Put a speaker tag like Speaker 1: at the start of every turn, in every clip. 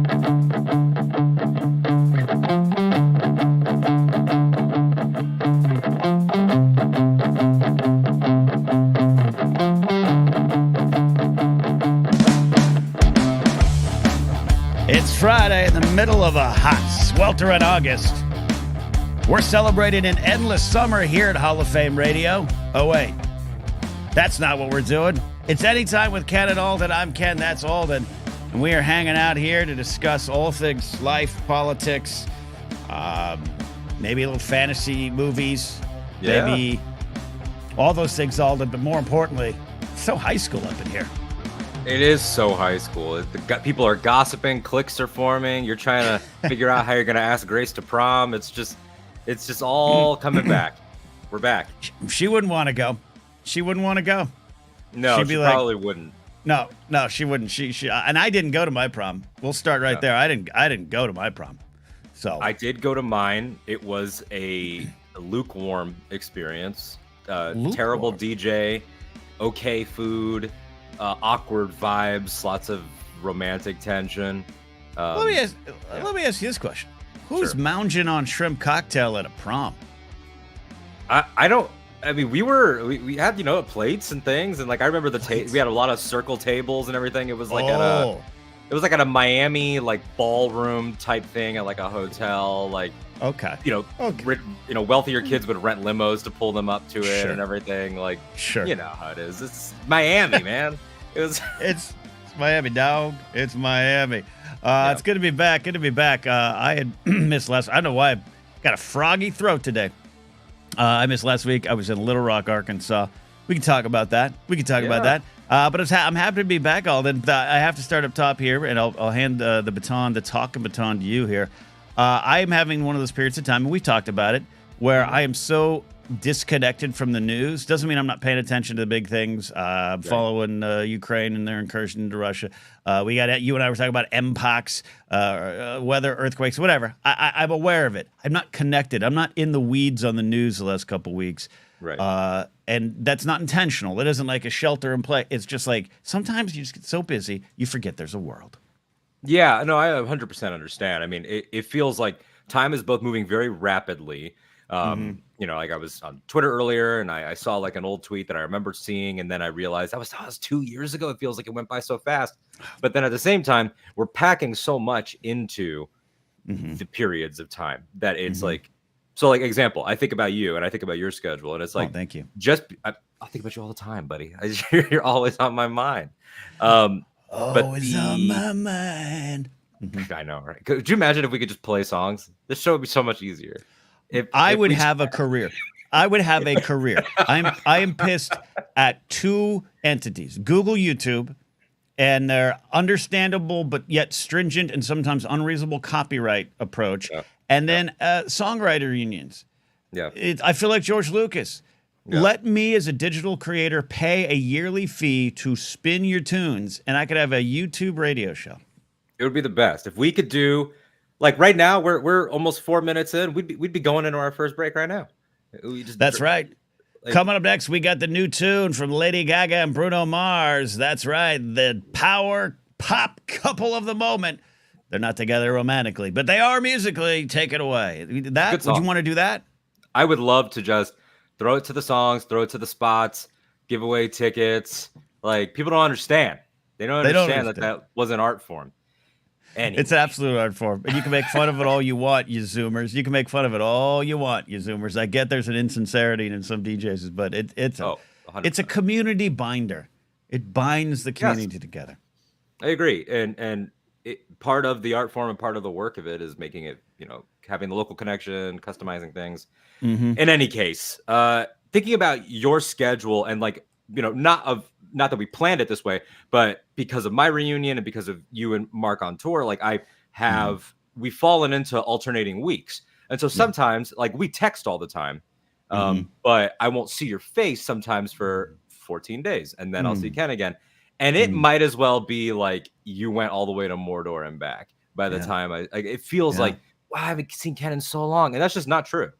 Speaker 1: It's Friday in the middle of a hot, sweltering August. We're celebrating an endless summer here at Hall of Fame Radio. Oh, wait. That's not what we're doing. It's Anytime with Ken and Alden. I'm Ken, that's Alden. And we are hanging out here to discuss all things life, politics, maybe a little fantasy movies, maybe all those things, Alden. But more importantly, it's so high school up in here.
Speaker 2: It is so high school. People are gossiping, cliques are forming. You're trying to figure out how you're going to ask Grace to prom. It's just all coming back. We're back.
Speaker 1: She wouldn't want to go. She wouldn't want to go.
Speaker 2: No, she probably wouldn't.
Speaker 1: No, she wouldn't. She and I didn't go to my prom. We'll start right there. I didn't go to my prom. So
Speaker 2: I did go to mine. It was a lukewarm experience. Terrible DJ, okay food. Awkward vibes, lots of romantic tension.
Speaker 1: Let me ask you this question: Who's lounging on shrimp cocktail at a prom?
Speaker 2: I don't. I mean, we had plates and things, and like I remember we had a lot of circle tables and everything. It was like at a Miami like ballroom type thing at like a hotel. Like wealthier kids would rent limos to pull them up to it and everything. Like you know how it is. It's Miami, man.
Speaker 1: It's Miami, dog. It's Miami. It's good to be back. I had missed last. I don't know why. I got a froggy throat today. I missed last week. I was in Little Rock, Arkansas. We can talk about that. But I'm happy to be back, Alden. I have to start up top here, and I'll hand the talking baton to you here. I am having one of those periods of time, and we've talked about it, where I am so disconnected from the news. Doesn't mean I'm not paying attention to the big things. Following Ukraine and their incursion into Russia. You and I were talking about MPOX, weather, earthquakes, whatever. I'm aware of it. I'm not connected. I'm not in the weeds on the news the last couple weeks.
Speaker 2: Right.
Speaker 1: And that's not intentional. It isn't like a shelter in place. It's just like sometimes you just get so busy you forget there's a world.
Speaker 2: Yeah, no, I 100% understand. I mean, it feels like time is both moving very rapidly. Like I was on Twitter earlier and I saw like an old tweet that I remember seeing, and then I realized that was 2 years ago. It feels like it went by so fast. But then at the same time, we're packing so much into the periods of time that it's like, example, I think about you and I think about your schedule, and it's like,
Speaker 1: thank you.
Speaker 2: I think about you all the time, buddy. You're always on my mind.
Speaker 1: Always on my mind.
Speaker 2: I know, right? Could you imagine if we could just play songs? This show would be so much easier.
Speaker 1: I would have a career. I am pissed at two entities: Google, YouTube, and their understandable but yet stringent and sometimes unreasonable copyright approach, and then songwriter unions.
Speaker 2: Yeah,
Speaker 1: I feel like George Lucas. Yeah. Let me, as a digital creator, pay a yearly fee to spin your tunes, and I could have a YouTube radio show.
Speaker 2: It would be the best if we could do. Like right now, we're almost 4 minutes in. We'd be going into our first break right now.
Speaker 1: That's right. Coming up next, we got the new tune from Lady Gaga and Bruno Mars. That's right, the power pop couple of the moment. They're not together romantically, but they are musically. Take it away. Would you want to do that?
Speaker 2: I would love to just throw it to the songs, throw it to the spots, give away tickets. Like, people don't understand. They don't understand that was an art form. Anyway.
Speaker 1: It's an absolute art form. And you can make fun of it all you want, you Zoomers. You can make fun of it all you want, you Zoomers. I get there's an insincerity in some DJs, but it's a community binder. It binds the community together.
Speaker 2: I agree. And part of the art form and part of the work of it is making it, having the local connection, customizing things. In any case, thinking about your schedule and not that we planned it this way, but because of my reunion and because of you and Mark on tour, like we've fallen into alternating weeks. And so sometimes like we text all the time, but I won't see your face sometimes for 14 days. And then I'll see Ken again. And it might as well be like you went all the way to Mordor and back by the time it feels like, wow, I haven't seen Ken in so long. And that's just not true.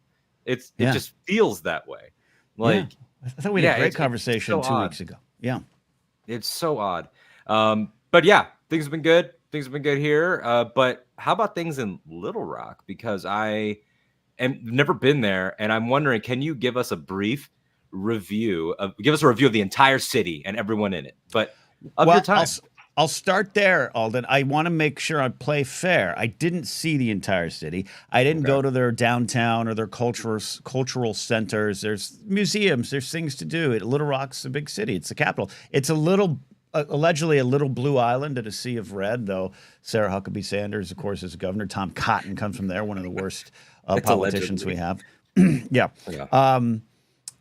Speaker 2: It just feels that way. Like,
Speaker 1: I thought we had a great conversation 2 weeks ago. Yeah.
Speaker 2: It's so odd. But yeah, things have been good. things have been good here. But how about things in Little Rock? Because I am never been there, and I'm wondering, can you give us a brief review of the entire city and everyone in it, but of your
Speaker 1: Well,
Speaker 2: time?
Speaker 1: I'll start there, Alden. I want to make sure I play fair. I didn't see the entire city. I didn't go to their downtown or their cultural centers. There's museums. There's things to do. Little Rock's a big city. It's the capital. It's allegedly a little blue island in a sea of red, though Sarah Huckabee Sanders, of course, is a governor. Tom Cotton comes from there, one of the worst politicians we have. Yeah.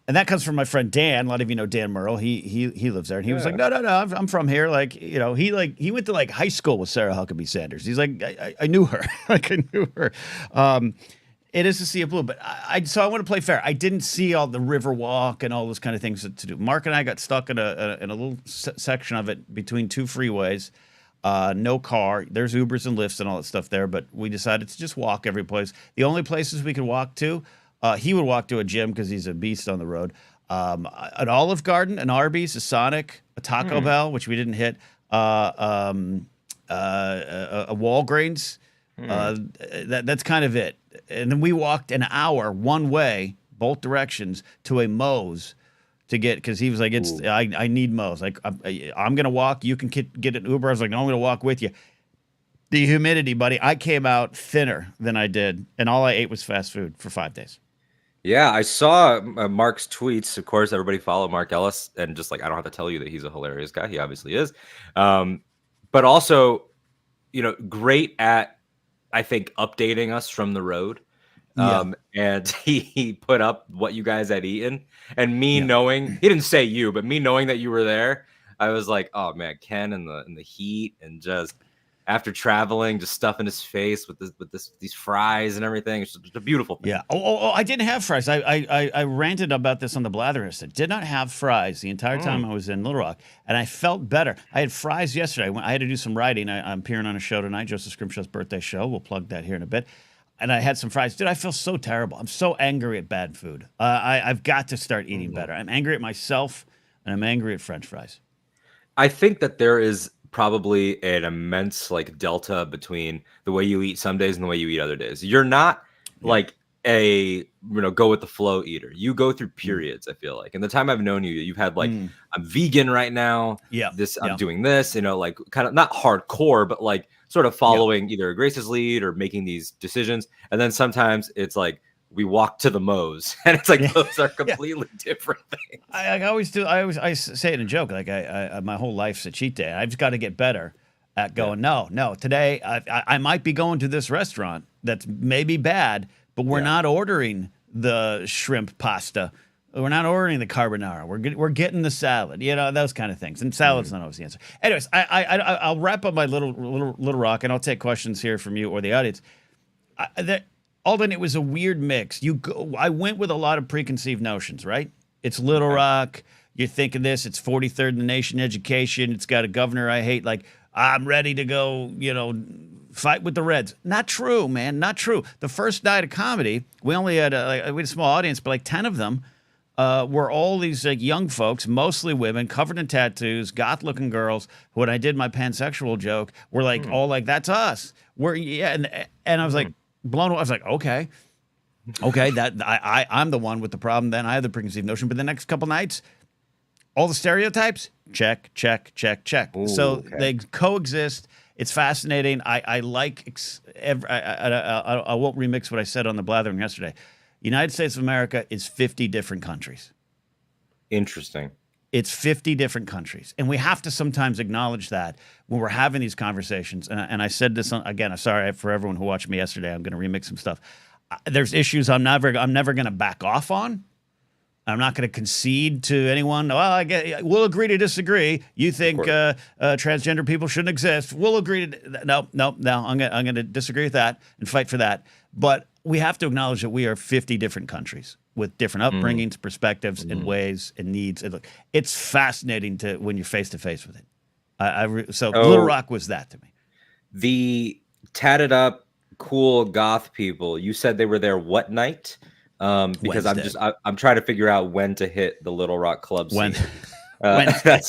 Speaker 1: And that comes from my friend Dan. A lot of you know Dan Murrell. He lives there, and he was like, no, I'm from here. Like, he went to like high school with Sarah Huckabee Sanders. He's like, I knew her. Like, I knew her. It is a sea of blue, but so I want to play fair. I didn't see all the river walk and all those kind of things to do. Mark and I got stuck in a little section of it between two freeways. No car. There's Ubers and Lyfts and all that stuff there, but we decided to just walk every place. The only places we could walk to. He would walk to a gym because he's a beast on the road. An Olive Garden, an Arby's, a Sonic, a Taco Bell, which we didn't hit, a Walgreens. That's kind of it. And then we walked an hour one way, both directions, to a Moe's to get, because he was like, I need Moe's. Like, I'm going to walk. You can get an Uber. I was like, no, I'm going to walk with you. The humidity, buddy. I came out thinner than I did, and all I ate was fast food for 5 days.
Speaker 2: Yeah, I saw Mark's tweets. Of course, everybody follow Mark Ellis, and just like, I don't have to tell you that he's a hilarious guy. He obviously is. But also, great at, I think, updating us from the road. And he put up what you guys had eaten, and me knowing, he didn't say you, but me knowing that you were there, I was like, oh man, Ken in the heat, and just after traveling, just stuffing his face with these fries and everything. It's just a beautiful thing.
Speaker 1: Yeah. Oh, I didn't have fries. I ranted about this on the Blatherist. I did not have fries the entire time I was in Little Rock, and I felt better. I had fries yesterday. I had to do some writing. I'm appearing on a show tonight, Joseph Scrimshaw's birthday show. We'll plug that here in a bit. And I had some fries. Dude, I feel so terrible. I'm so angry at bad food. I've got to start eating better. I'm angry at myself, and I'm angry at French fries.
Speaker 2: I think that there is probably an immense like delta between the way you eat some days and the way you eat other days. You're not like a go with the flow eater. You go through periods. I feel like, and the time I've known you, you've had like I'm vegan right now. I'm doing this. Like kind of not hardcore, but like sort of following either Grace's lead or making these decisions. And then sometimes it's like we walk to the Moe's, and it's like those are completely different things.
Speaker 1: I always do. I say it in joke. Like I my whole life's a cheat day. I've got to get better at going. No. Today I might be going to this restaurant that's maybe bad, but we're not ordering the shrimp pasta. We're not ordering the carbonara. We're getting the salad. Those kind of things. And salad's not always the answer. Anyways, I'll wrap up my little rock, and I'll take questions here from you or the audience. Alden, it was a weird mix. I went with a lot of preconceived notions, right? It's Little Rock. You're thinking this. It's 43rd in the nation education. It's got a governor I hate. Like, I'm ready to go, fight with the Reds. Not true, man. Not true. The first night of comedy, we only had we had a small audience, but like 10 of them were all these young folks, mostly women, covered in tattoos, goth-looking girls. When I did my pansexual joke, were like all like, that's us. And I was like, blown away. I was like, okay, that I'm the one with the problem. Then I have the preconceived notion. But the next couple nights, all the stereotypes, check.
Speaker 2: Ooh,
Speaker 1: so they coexist. It's fascinating. I like. I won't remix what I said on the Blathering yesterday. United States of America is 50 different countries.
Speaker 2: Interesting.
Speaker 1: It's 50 different countries. And we have to sometimes acknowledge that when we're having these conversations. And I said this, again, I'm sorry for everyone who watched me yesterday. I'm going to remix some stuff. There's issues I'm never going to back off on. I'm not going to concede to anyone. Well, we'll agree to disagree. You think transgender people shouldn't exist. We'll agree to no. I'm going to disagree with that and fight for that. But we have to acknowledge that we are 50 different countries with different upbringings, perspectives, and ways and needs. And look, it's fascinating when you're face to face with it. Little Rock was that to me.
Speaker 2: The tatted up, cool goth people. You said they were there what night? Because
Speaker 1: Wednesday.
Speaker 2: I'm trying to figure out when to hit the Little Rock club scene.
Speaker 1: Wednesday.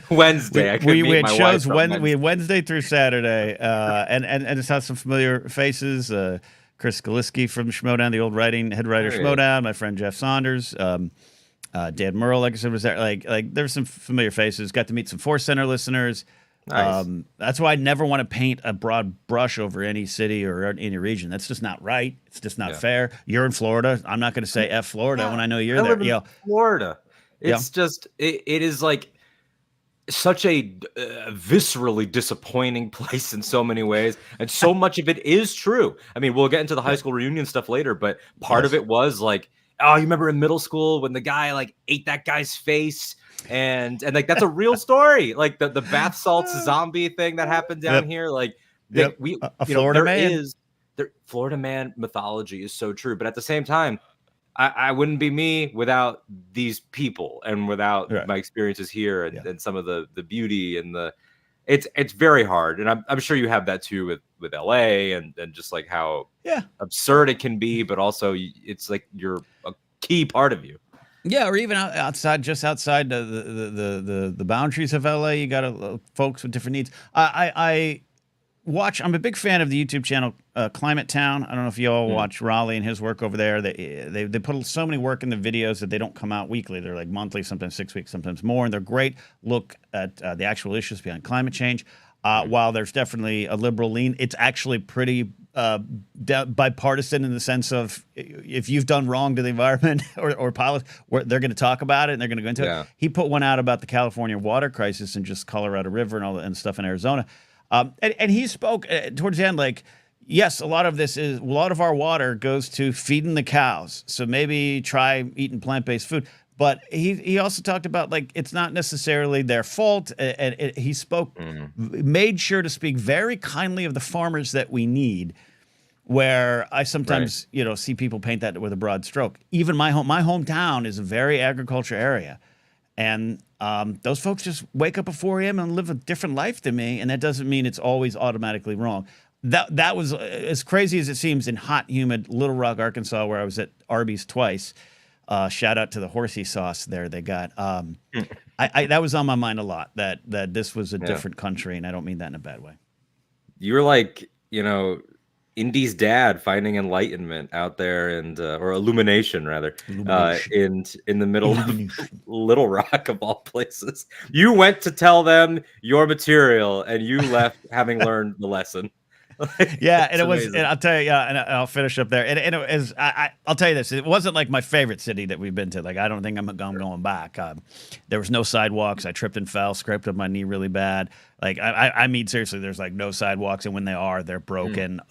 Speaker 2: Wednesday. I could
Speaker 1: We
Speaker 2: meet
Speaker 1: had
Speaker 2: my
Speaker 1: shows
Speaker 2: wife on
Speaker 1: we
Speaker 2: Wednesday.
Speaker 1: had Wednesday through Saturday, and it's had some familiar faces. Chris Galiski from Schmodown, the old head writer
Speaker 2: There he is.
Speaker 1: Schmodown. My friend Jeff Saunders. Dan Merle, like I said, was there. Like there's some familiar faces. Got to meet some Force Center listeners.
Speaker 2: Nice.
Speaker 1: That's why I never want to paint a broad brush over any city or any region. That's just not right. It's just not fair. You're in Florida. I'm not going to say F Florida when I know you're there.
Speaker 2: Live in Florida. It's just it is like such a viscerally disappointing place in so many ways, and so much of it is true. I mean, we'll get into the high school reunion stuff later, but part of it was like, oh, you remember in middle school when the guy like ate that guy's face, and like that's a real story. Like the bath salts zombie thing that happened down here. Like we,
Speaker 1: Florida man.
Speaker 2: Florida man mythology is so true, but at the same time, I wouldn't be me without these people and without my experiences here and some of the beauty and it's very hard. And I'm sure you have that too with LA and just like how absurd it can be, but also it's like you're a key part of you.
Speaker 1: Yeah, or even just outside the boundaries of LA, you got folks with different needs. I'm a big fan of the YouTube channel Climate Town. I don't know if you all watch Raleigh and his work over there. They put so many work in the videos that they don't come out weekly. They're like monthly, sometimes 6 weeks, sometimes more. And they're great look at the actual issues behind climate change. While there's definitely a liberal lean, it's actually pretty bipartisan in the sense of if you've done wrong to the environment or policy, they're going to talk about it and they're going to go into it. He put one out about the California water crisis and just Colorado River and all and stuff in Arizona. And he spoke towards the end, like, yes, a lot of our water goes to feeding the cows. So maybe try eating plant-based food. But he also talked about, like, it's not necessarily their fault. And he spoke, made sure to speak very kindly of the farmers that we need, where I sometimes, see people paint that with a broad stroke. Even my hometown is a very agriculture area. And those folks just wake up at 4 a.m. and live a different life than me, and that doesn't mean it's always automatically wrong. That was as crazy as it seems in hot, humid Little Rock, Arkansas, where I was at Arby's twice. Shout out to the horsey sauce there they got. That was on my mind a lot, that this was a different country, and I don't mean that in a bad way.
Speaker 2: You're like, Indy's dad finding enlightenment out there and or illumination rather in the middle of Little Rock of all places. You went to tell them your material and you left having learned the lesson.
Speaker 1: Yeah, and it was, and I'll tell you, and I'll finish up there. And it was, I'll tell you this, it wasn't like my favorite city that we've been to. Like, I don't think I'm going back. There was no sidewalks. I tripped and fell, scraped up my knee really bad. Like, I mean, seriously, there's like no sidewalks, and when they are, they're broken,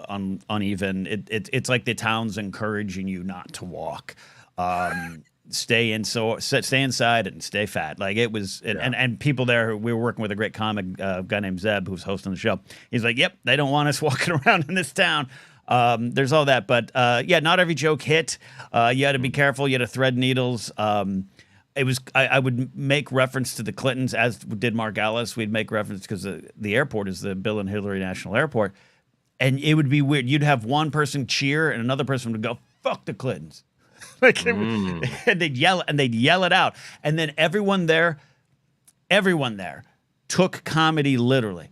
Speaker 1: uneven. It's like the town's encouraging you not to walk. Stay inside and stay fat. Like it was, and people there. We were working with a great comic guy named Zeb, who's hosting the show. He's like, "Yep, they don't want us walking around in this town." There's all that, but not every joke hit. You had to be careful. You had to thread needles. It was. I would make reference to the Clintons, as did Mark Ellis. We'd make reference because the airport is the Bill and Hillary National Airport, and it would be weird. You'd have one person cheer and another person would go, "Fuck the Clintons." And they'd yell it out, and then everyone there took comedy literally,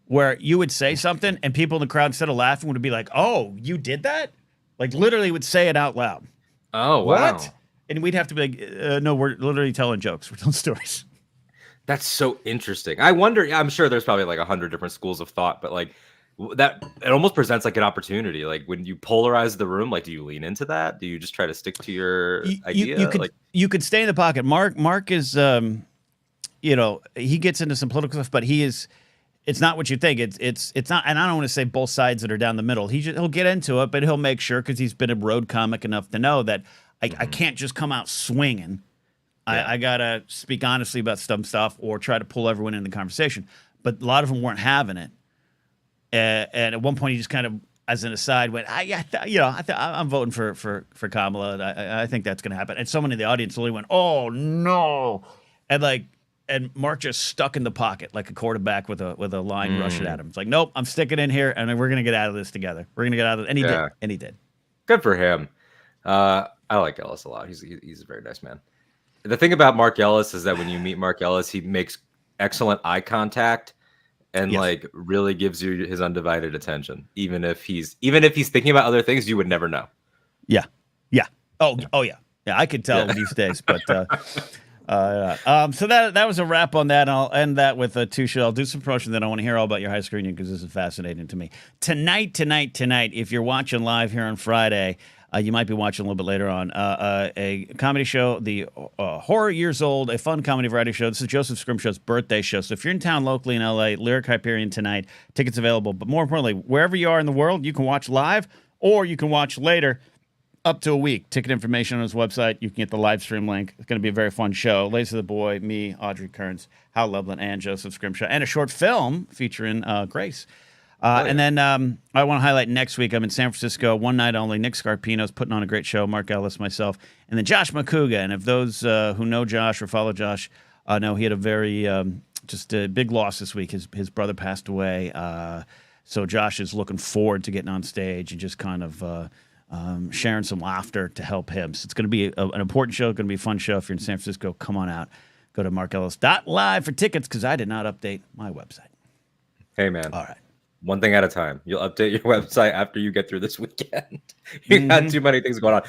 Speaker 1: where you would say something and people in the crowd, instead of laughing, would be like, "Oh, you did that?" Like literally would say it out loud.
Speaker 2: Oh, wow.
Speaker 1: What? And we'd have to be like, "No, we're literally telling jokes. We're telling stories."
Speaker 2: That's so interesting. I wonder. I'm sure there's probably like 100 different schools of thought, but like that, it almost presents like an opportunity. Like when you polarize the room, like do you lean into that? Do you just try to stick to your idea?
Speaker 1: You could stay in the pocket. Mark is, he gets into some political stuff, but it's not what you think. It's not, and I don't want to say both sides that are down the middle. He'll get into it, but he'll make sure, because he's been a road comic enough to know that I can't just come out swinging. Yeah. I gotta speak honestly about some stuff or try to pull everyone in the conversation. But a lot of them weren't having it. And at one point, he just kind of, as an aside, went, I'm voting for Kamala. I think that's going to happen. And someone in the audience really went, "Oh no!" And Mark just stuck in the pocket like a quarterback with a line rushing at him. It's like, "Nope, I'm sticking in here, and we're going to get out of this together. We're going to get out of it." And he did. And he did.
Speaker 2: Good for him. I like Ellis a lot. He's a very nice man. The thing about Mark Ellis is that when you meet Mark Ellis, he makes excellent eye contact and
Speaker 1: Yes.
Speaker 2: like really gives you his undivided attention, even if he's thinking about other things you would never know.
Speaker 1: Yeah. Yeah. Oh yeah. Yeah, I could tell these days, but so that was a wrap on that. I'll end that with a two show. I'll do some promotion. Then I want to hear all about your high school reunion because this is fascinating to me. Tonight. If you're watching live here on Friday, you might be watching a little bit later on a comedy show, the Horror Years Old, a fun comedy variety show. This is Joseph Scrimshaw's birthday show. So if you're in town locally in LA, Lyric Hyperion tonight, tickets available. But more importantly, wherever you are in the world, you can watch live or you can watch later. Up to a week. Ticket information on his website. You can get the live stream link. It's going to be a very fun show. Lazy the Boy, me, Audrey Kearns, Hal Loveland, and Joseph Scrimshaw, and a short film featuring Grace. And then I want to highlight next week. I'm in San Francisco, one night only. Nick Scarpino's putting on a great show. Mark Ellis, myself, and then Josh McCouga. And if those who know Josh or follow Josh know, he had a very just a big loss this week. His brother passed away. So Josh is looking forward to getting on stage and just kind of sharing some laughter to help him. So it's going to be an important show. It's going to be a fun show. If you're in San Francisco, come on out. Go to markellis.live for tickets because I did not update my website.
Speaker 2: Hey, man.
Speaker 1: All right.
Speaker 2: One thing at a time. You'll update your website after you get through this weekend. You got too many things going on.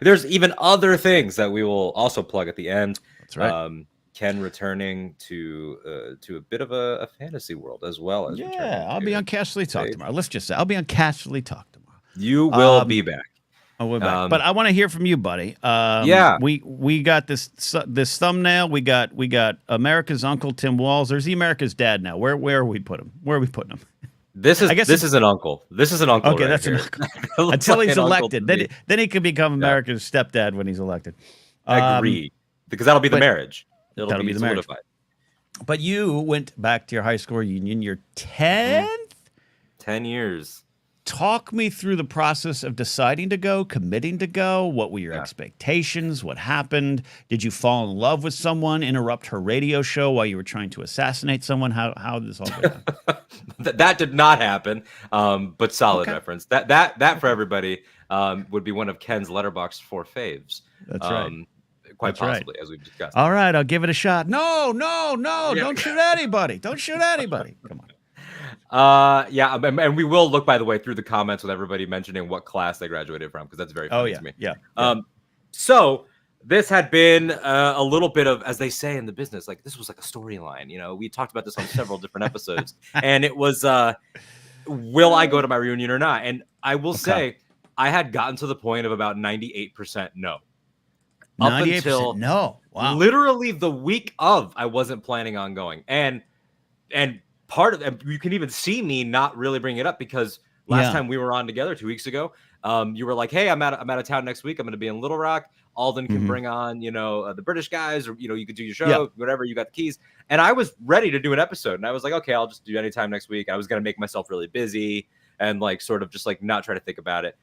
Speaker 2: There's even other things that we will also plug at the end.
Speaker 1: That's right.
Speaker 2: Ken returning to a bit of a fantasy world as well as
Speaker 1: I'll be on Casually Talk tomorrow. Let's just say I'll be on Casually Talk tomorrow.
Speaker 2: You will be back.
Speaker 1: Oh, we're back. But I want to hear from you, buddy. We got this thumbnail. We got America's Uncle Tim Walz. There's the America's Dad now. Where are we put him? Where are we putting him?
Speaker 2: This is an uncle. This is an uncle.
Speaker 1: Okay,
Speaker 2: right
Speaker 1: that's
Speaker 2: here.
Speaker 1: an uncle. Until he's elected. Then he can become America's stepdad when he's elected.
Speaker 2: Agreed. Because that'll be the marriage. That'll be the
Speaker 1: marriage. But you went back to your high school reunion. Your 10th?
Speaker 2: 10 years.
Speaker 1: Talk me through the process of deciding to go, committing to go. What were your expectations? What happened? Did you fall in love with someone, interrupt her radio show while you were trying to assassinate someone? How did this all go down?
Speaker 2: That did not happen, but solid reference. That for everybody would be one of Ken's Letterboxd 4 faves.
Speaker 1: That's right.
Speaker 2: Quite possibly, as we've discussed.
Speaker 1: All right, I'll give it a shot. No, don't shoot anybody. Don't shoot anybody. Come on.
Speaker 2: And we will look, by the way, through the comments with everybody mentioning what class they graduated from, because that's very funny to me. So this had been a little bit of, as they say in the business, like this was like a storyline. You know, we talked about this on several different episodes, and it was, will I go to my reunion or not? And I will say, I had gotten to the point of about 98% no.
Speaker 1: 98% no. Wow.
Speaker 2: Literally the week of, I wasn't planning on going, and part of, and you can even see me not really bring it up because last time we were on together 2 weeks ago, you were like, "Hey, I'm out of town next week. I'm going to be in Little Rock. Alden can bring on, the British guys, or you could do your show, whatever. You got the keys." And I was ready to do an episode, and I was like, "Okay, I'll just do anytime next week." I was going to make myself really busy and like sort of just like not try to think about it.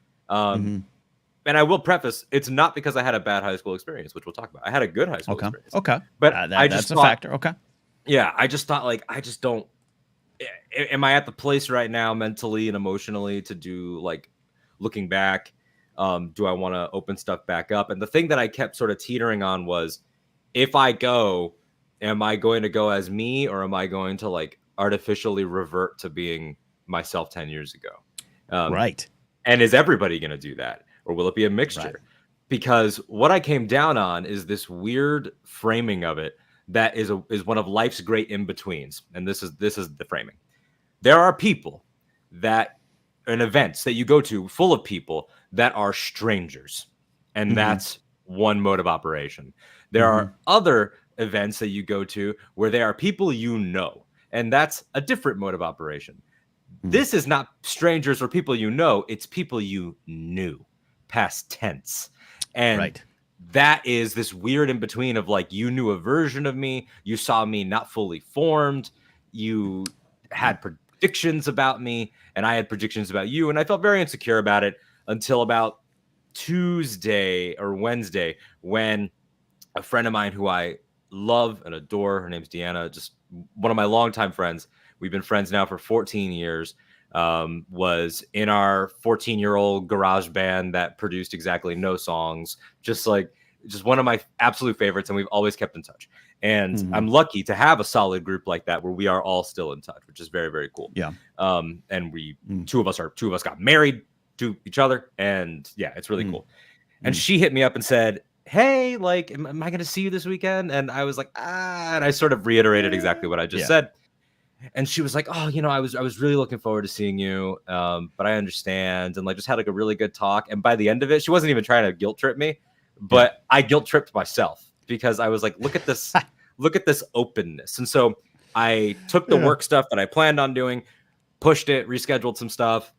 Speaker 2: And I will preface, it's not because I had a bad high school experience, which we'll talk about. I had a good high school experience.
Speaker 1: Okay,
Speaker 2: but
Speaker 1: that's a factor. Okay.
Speaker 2: Yeah, I just thought like I just don't. Am I at the place right now mentally and emotionally to do like looking back? Do I want to open stuff back up? And the thing that I kept sort of teetering on was, if I go, am I going to go as me, or am I going to like artificially revert to being myself 10 years ago?
Speaker 1: Right.
Speaker 2: And is everybody going to do that, or will it be a mixture? Right. Because what I came down on is this weird framing of it that is one of life's great in-betweens. And this is the framing. There are people and events that you go to full of people that are strangers. And that's one mode of operation. There are other events that you go to where there are people you know, and that's a different mode of operation. This is not strangers or people you know, it's people you knew, past tense. And that is this weird in between of like, you knew a version of me, you saw me not fully formed, you had predictions about me, and I had predictions about you, and I felt very insecure about it until about Tuesday or Wednesday, when a friend of mine who I love and adore, her name's Deanna, just one of my longtime friends, we've been friends now for 14 years, was in our 14-year-old garage band that produced exactly no songs, just like just one of my absolute favorites, and we've always kept in touch. And I'm lucky to have a solid group like that where we are all still in touch, which is very, very cool.
Speaker 1: Yeah.
Speaker 2: And we two of us got married to each other, and yeah, it's really cool. And she hit me up and said, hey, like, am I going to see you this weekend? And I was like, and I sort of reiterated exactly what I just said. And she was like, oh, you know, I was really looking forward to seeing you. But I understand. And like, just had like a really good talk. And by the end of it, she wasn't even trying to guilt trip me, but I guilt tripped myself because I was like, look at this, look at this openness. And so I took the work stuff that I planned on doing, pushed it, rescheduled some stuff,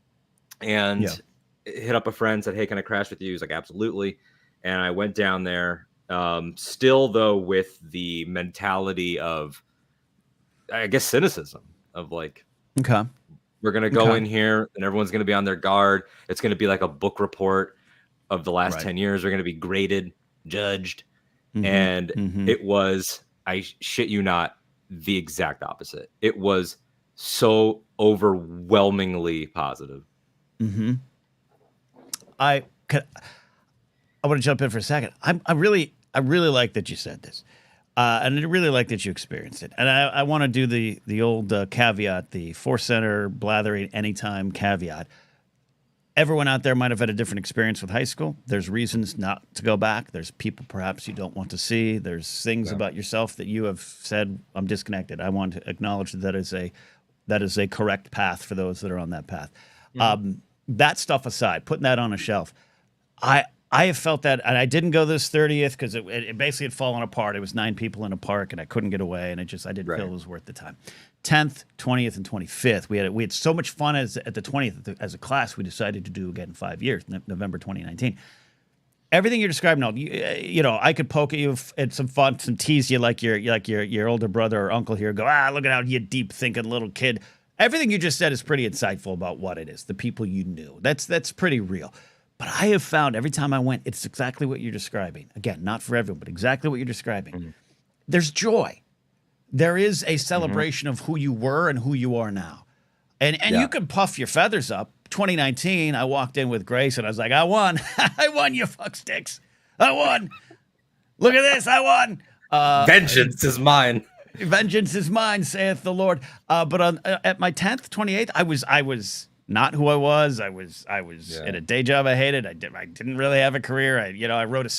Speaker 2: and hit up a friend, said, hey, can I crash with you? He was like, absolutely. And I went down there, still though with the mentality of, I guess, cynicism of like,
Speaker 1: okay,
Speaker 2: we're going to go in here and everyone's going to be on their guard. It's going to be like a book report of the last 10 years. We're going to be graded, judged. And it was, I shit you not, the exact opposite. It was so overwhelmingly positive.
Speaker 1: I want to jump in for a second. I really like that you said this. And I really like that you experienced it. And I want to do the old caveat, the Force Center blathering anytime caveat. Everyone out there might have had a different experience with high school. There's reasons not to go back. There's people perhaps you don't want to see. There's things about yourself that you have said, I'm disconnected. I want to acknowledge that is a correct path for those that are on that path. That stuff aside, putting that on a shelf, I have felt that, and I didn't go this 30th because it basically had fallen apart. It was 9 people in a park, and I couldn't get away, and I didn't feel it was worth the time. 10th, 20th, and 25th, we had so much fun at the 20th as a class. We decided to do again in 5 years, November 2019. Everything you're describing, now, you know, I could poke at you at some fun, some tease you like your older brother or uncle here. Go, look at how you deep thinking little kid. Everything you just said is pretty insightful about what it is, the people you knew. That's pretty real. But I have found every time I went, it's exactly what you're describing. Again, not for everyone, but exactly what you're describing. There's joy. There is a celebration of who you were and who you are now. And you can puff your feathers up. 2019, I walked in with Grace and I was like, I won. I won, you fuck sticks. I won. Look at this. I won.
Speaker 2: Vengeance is mine.
Speaker 1: Vengeance is mine, saith the Lord. But at my 10th, 28th, I was not who I was. I was in a day job I hated. I didn't really have a career. I wrote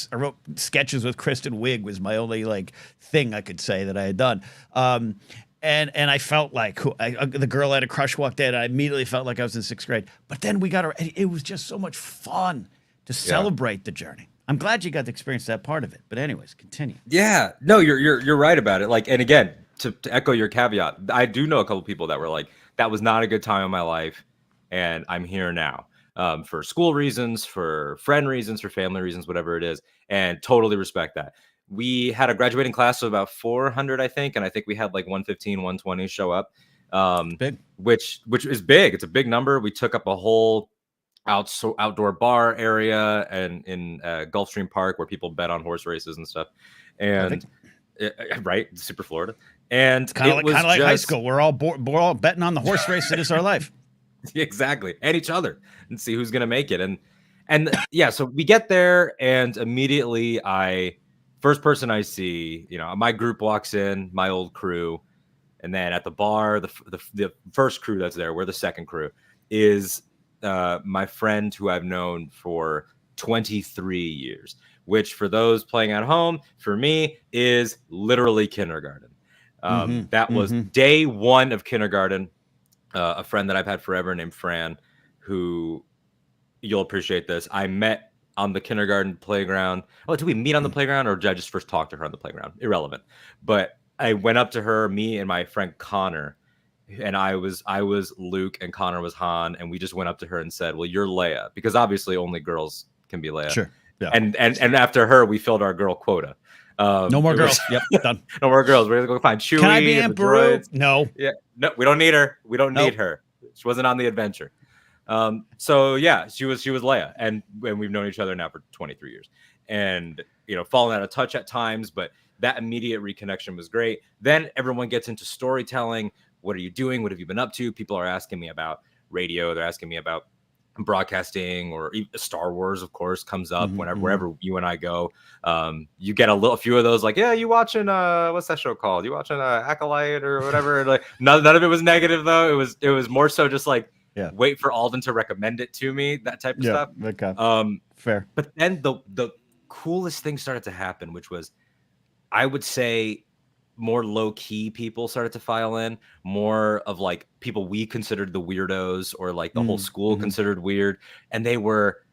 Speaker 1: sketches with Kristen Wiig was my only like thing I could say that I had done. And I felt like the girl I had a crush walked in, and I immediately felt like I was in 6th grade. But then we got her. It was just so much fun to celebrate the journey. I'm glad you got to experience that part of it. But anyways, continue.
Speaker 2: Yeah, no, you're right about it. Like, and again, to echo your caveat, I do know a couple people that were like, that was not a good time in my life, and I'm here now for school reasons, for friend reasons, for family reasons, whatever it is, and totally respect that. We had a graduating class of about 400, I think, and I think we had like 115, 120 show up,
Speaker 1: big.
Speaker 2: which is big. It's a big number. We took up a whole outdoor bar area and in Gulfstream Park where people bet on horse races and stuff, and right, super Florida, and
Speaker 1: kind of like high school. We're all betting on the horse race that is our life.
Speaker 2: Exactly, and each other, and see who's gonna make it. And yeah, so we get there, and immediately first person I see, my group walks in, my old crew, and then at the bar, the first crew that's there, we're the second crew, is my friend who I've known for 23 years, which for those playing at home, for me, is literally kindergarten. That was day one of kindergarten. A friend that I've had forever named Fran, who you'll appreciate this. I met on the kindergarten playground. Oh, did we meet on the playground, or did I just first talk to her on the playground? Irrelevant. But I went up to her, me and my friend Connor, and I was Luke and Connor was Han, and we just went up to her and said, well, you're Leia, because obviously only girls can be Leia.
Speaker 1: Sure. Yeah.
Speaker 2: And after her, we filled our girl quota.
Speaker 1: No more girls. Yep, done.
Speaker 2: No more girls. We're gonna go find Chewie.
Speaker 1: Can I be Aunt Beru? No.
Speaker 2: Yeah. No, we don't need her. We don't need her. She wasn't on the adventure. So yeah, she was Leia, and we've known each other now for 23 years, and fallen out of touch at times, but that immediate reconnection was great. Then everyone gets into storytelling. What are you doing? What have you been up to? People are asking me about radio. They're asking me about broadcasting, or Star Wars, of course, comes up
Speaker 1: Mm-hmm.
Speaker 2: wherever you and I go. You get a few of those, like, yeah, you watching what's that show called? You watching Acolyte or whatever? Like, none of it was negative though. It was more so just like, wait for Alden to recommend it to me, that type of stuff.
Speaker 1: Okay. Fair.
Speaker 2: But then the coolest thing started to happen, which was, I would say, more low-key people started to file in, more of like people we considered the weirdos, or like the whole school considered weird, and they were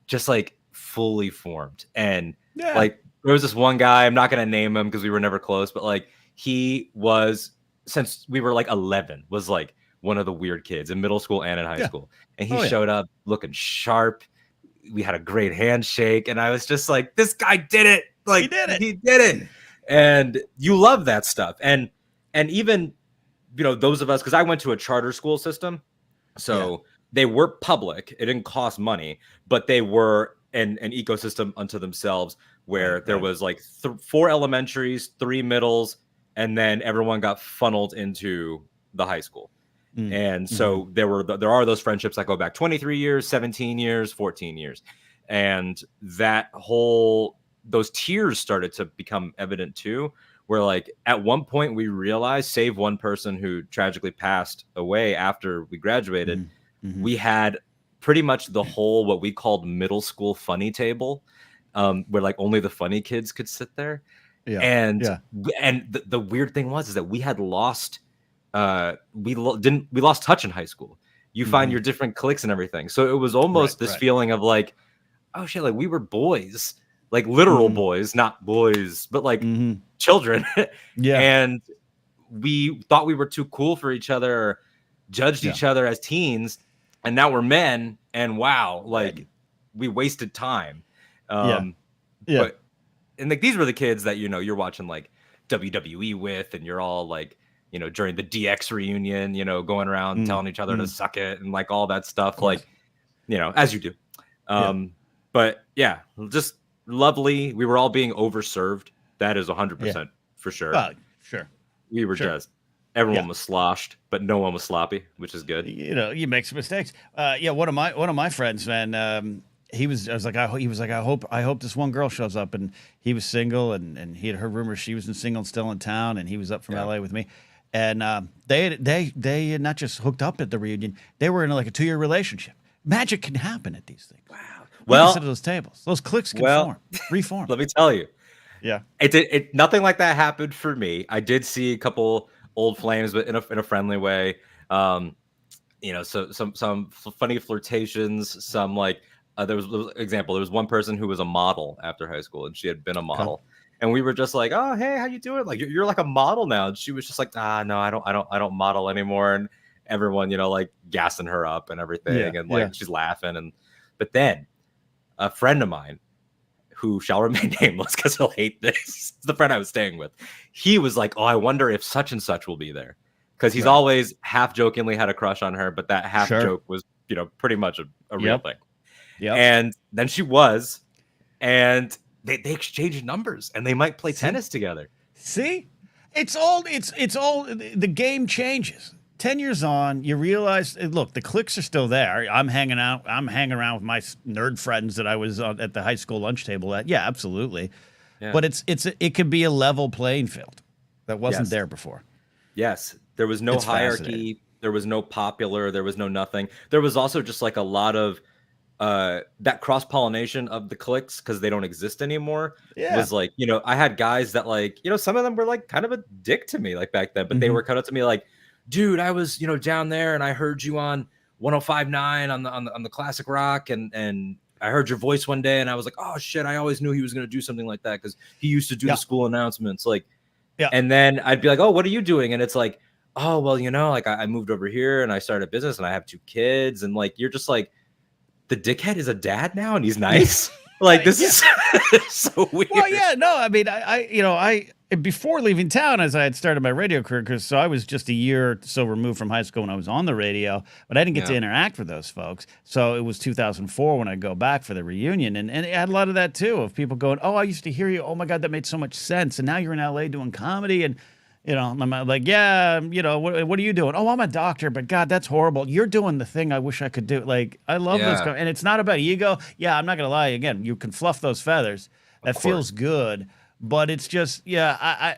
Speaker 2: just like fully formed. And like, there was this one guy, I'm not going to name him because we were never close, but like, he was, since we were like 11, was like one of the weird kids in middle school and in high school. And he showed up looking sharp. We had a great handshake, and I was just like, this guy did it. Like, he did it. And you love that stuff. And even, those of us, because I went to a charter school system, so they were public. It didn't cost money, but they were an ecosystem unto themselves, where there was like 4 elementaries, 3 middles, and then everyone got funneled into the high school. And so there are those friendships that go back 23 years, 17 years, 14 years. And those tiers started to become evident too, where like at one point we realized, save one person who tragically passed away after we graduated, we had pretty much the whole, what we called middle school funny table, where like only the funny kids could sit there. And the weird thing was, is that we had lost, we lost touch in high school. You find your different cliques and everything. So it was almost this feeling of like, oh shit, like we were boys. Like literal boys, not boys, but like children. And we thought we were too cool for each other, or judged each other as teens. And now we're men, and wow, like we wasted time. But, and like, these were the kids that, you're watching like WWE with, and you're all like, during the DX reunion, going around telling each other to suck it and like all that stuff, like, as you do. But yeah, just lovely. We were all being overserved. That is 100% for sure.
Speaker 1: Sure.
Speaker 2: We were just, everyone was sloshed, but no one was sloppy, which is good.
Speaker 1: You make some mistakes. One of my friends, man, he was like, I hope this one girl shows up, and he was single, and he had heard rumors she was still in town, and he was up from LA with me. And they had not just hooked up at the reunion, they were in like a 2-year relationship. Magic can happen at these things. Wow. Well, sit at those tables. Those cliques can reform.
Speaker 2: Let me tell you. Yeah. Nothing like that happened for me. I did see a couple old flames, but in a friendly way. So some funny flirtations, some like there was example. There was one person who was a model after high school, and she had been a model. And we were just like, oh, hey, how you doing? Like, you're like a model now. And she was just like, no, I don't model anymore. And everyone, like gassing her up and everything. And like, she's laughing. But then a friend of mine, who shall remain nameless because he'll hate this, the friend I was staying with, he was like, oh, I wonder if such and such will be there. Because he's always half jokingly had a crush on her, but that half joke was, pretty much a real thing. And then she was, and they exchanged numbers, and they might play tennis together.
Speaker 1: See, it's all the game changes. 10 years on, you realize, look, the cliques are still there. I'm hanging around with my nerd friends that I was at the high school lunch table at. Yeah, absolutely. Yeah. But it could be a level playing field that wasn't there before.
Speaker 2: Yes. There was no hierarchy. There was no popular. There was no nothing. There was also just like a lot of that cross-pollination of the cliques, because they don't exist anymore. Was like, I had guys that like, some of them were like kind of a dick to me like back then, but they were cut up to me like, dude, I was, down there and I heard you on 105.9 on the classic rock, and I heard your voice one day and I was like, oh shit, I always knew he was going to do something like that because he used to do the school announcements. Like, and then I'd be like, oh, what are you doing? And it's like, oh, well, like I moved over here and I started a business and I have 2 kids. And like, you're just like, the dickhead is a dad now and he's nice. Like, this is so weird.
Speaker 1: Well, yeah, no, I mean, I before leaving town, as I had started my radio career, so I was just a year or so removed from high school when I was on the radio, but I didn't get to interact with those folks. So it was 2004 when I go back for the reunion, and it had a lot of that too, of people going, oh, I used to hear you. Oh my God, that made so much sense. And now you're in LA doing comedy, and I'm like, yeah, what are you doing? Oh, I'm a doctor, but God, that's horrible. You're doing the thing I wish I could do. Like, I love those,
Speaker 2: Yeah,
Speaker 1: and it's not about ego. Yeah, I'm not gonna lie. Again, you can fluff those feathers.
Speaker 2: of
Speaker 1: That feels
Speaker 2: course.
Speaker 1: good, but it's just, yeah,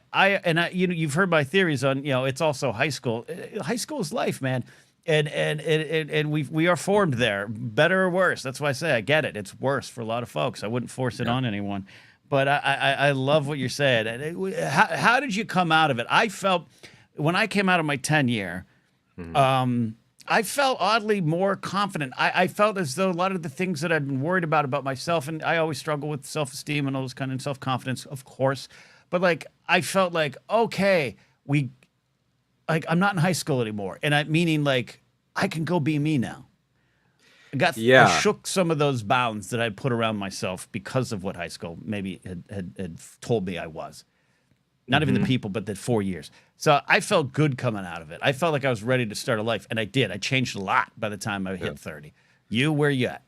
Speaker 1: you've heard my theories on, it's also high school. High school is life, man. And we are formed there, better or worse. That's why I say I get it. It's worse for a lot of folks. I wouldn't force it
Speaker 2: Yeah.
Speaker 1: on anyone. But I love what you're saying. And how did you come out of it? I felt when I came out of my 10-year,
Speaker 2: Mhm.
Speaker 1: I felt oddly more confident. I felt as though a lot of the things that I'd been worried about myself, and I always struggle with self-esteem and all this kind of self-confidence, of course. But like I felt like, okay, I'm not in high school anymore. And meaning like I can go be me now. I
Speaker 2: Yeah.
Speaker 1: shook some of those bounds that I put around myself because of what high school maybe had told me I was. Not even the
Speaker 2: Mhm.
Speaker 1: people, but the 4 years. So I felt good coming out of it. I felt like I was ready to start a life, and I did. I changed a lot by the time I
Speaker 2: Yeah.
Speaker 1: hit 30. Where you at?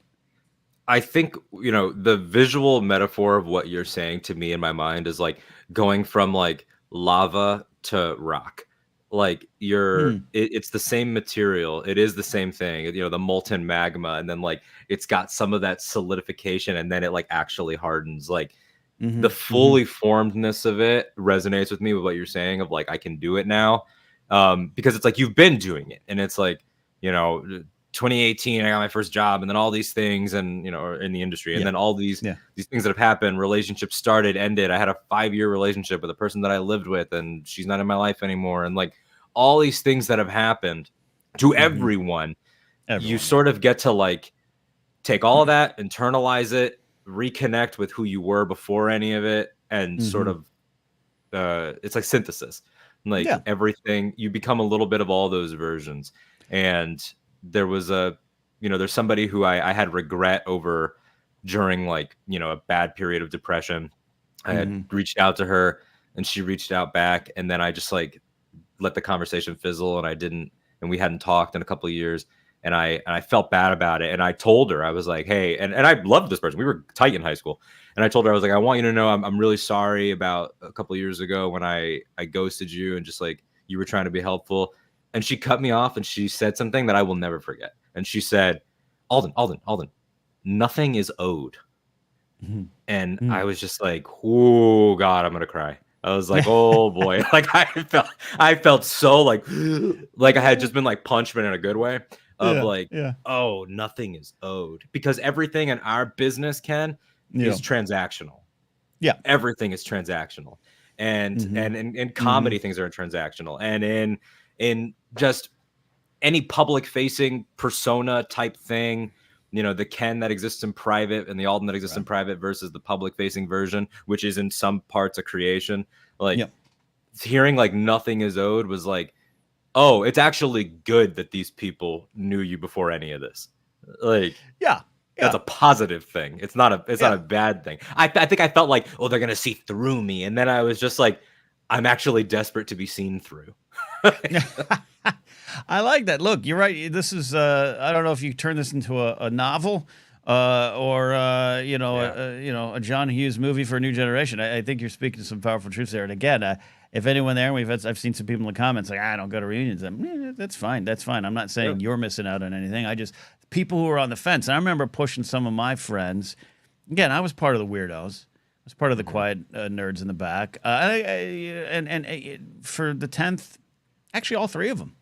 Speaker 2: I think, the visual metaphor of what you're saying to me in my mind is like going from like lava to rock. Like
Speaker 1: Hmm.
Speaker 2: it's the same material. It is the same thing, the molten magma. And then like it's got some of that solidification and then it like actually hardens. Like
Speaker 1: Mm-hmm.
Speaker 2: the
Speaker 1: Mm-hmm.
Speaker 2: fully formedness of it resonates with me with what you're saying of like I can do it now. Because it's like you've been doing it and it's like, you know, 2018 I got my first job and then all these things and in the industry and
Speaker 1: Yeah.
Speaker 2: then all these
Speaker 1: Yeah.
Speaker 2: things that have happened, relationships started, ended. I had a 5-year relationship with a person that I lived with and she's not in my life anymore, and like all these things that have happened to
Speaker 1: Mm-hmm.
Speaker 2: everyone. You
Speaker 1: Everyone. Yeah.
Speaker 2: sort of get to like take all of that, internalize it, reconnect with who you were before any of it, and sort
Speaker 1: Mm-hmm.
Speaker 2: of it's like synthesis. Like
Speaker 1: Yeah.
Speaker 2: everything, you become a little bit of all those versions. And there was there's somebody who I had regret over during like, a bad period of depression. I had
Speaker 1: Mm-hmm.
Speaker 2: reached out to her and she reached out back. And then I just like let the conversation fizzle and and we hadn't talked in a couple of years. And I felt bad about it. And I told her, I was like, hey, and I loved this person. We were tight in high school. And I told her, I was like, I want you to know I'm really sorry about a couple of years ago when I ghosted you and just like you were trying to be helpful. And she cut me off and she said something that I will never forget. And she said, Alden, nothing is owed. And
Speaker 1: Mm-hmm.
Speaker 2: I was just like, oh God, I'm gonna cry. I was like, oh boy. Like I felt so like I had just been like punched, but in a good way of
Speaker 1: Yeah.
Speaker 2: like,
Speaker 1: Yeah.
Speaker 2: oh, nothing is owed. Because everything in our business, Ken,
Speaker 1: Yeah.
Speaker 2: is transactional.
Speaker 1: Yeah.
Speaker 2: Everything is transactional. And
Speaker 1: Mm-hmm.
Speaker 2: and in
Speaker 1: Mm-hmm.
Speaker 2: comedy, things are transactional. And in just any public facing persona type thing, the Ken that exists in private and the Alden that exists in
Speaker 1: Right.
Speaker 2: private versus the public facing version, which is in some parts a creation. Like
Speaker 1: Yep.
Speaker 2: hearing like nothing is owed was like, oh, it's actually good that these people knew you before any of this. Like
Speaker 1: Yeah.
Speaker 2: that's
Speaker 1: Yeah.
Speaker 2: a positive thing. It's not a
Speaker 1: Yeah.
Speaker 2: bad thing. I think I felt like, oh, they're gonna see through me. And then I was just like, I'm actually desperate to be seen through.
Speaker 1: I like that. Look, you're right. This is I don't know if you turn this into a novel or
Speaker 2: Yeah.
Speaker 1: a John Hughes movie for a new generation. I think you're speaking to some powerful truths there. And again, if anyone there, I've seen some people in the comments like, I don't go to reunions. That's fine. That's fine. I'm not
Speaker 2: Yeah.
Speaker 1: saying you're missing out on anything. I just people who are on the fence. And I remember pushing some of my friends. Again, I was part of the weirdos. I was part of the
Speaker 2: Mhm.
Speaker 1: quiet nerds in the back. For the 10th, actually all three of them.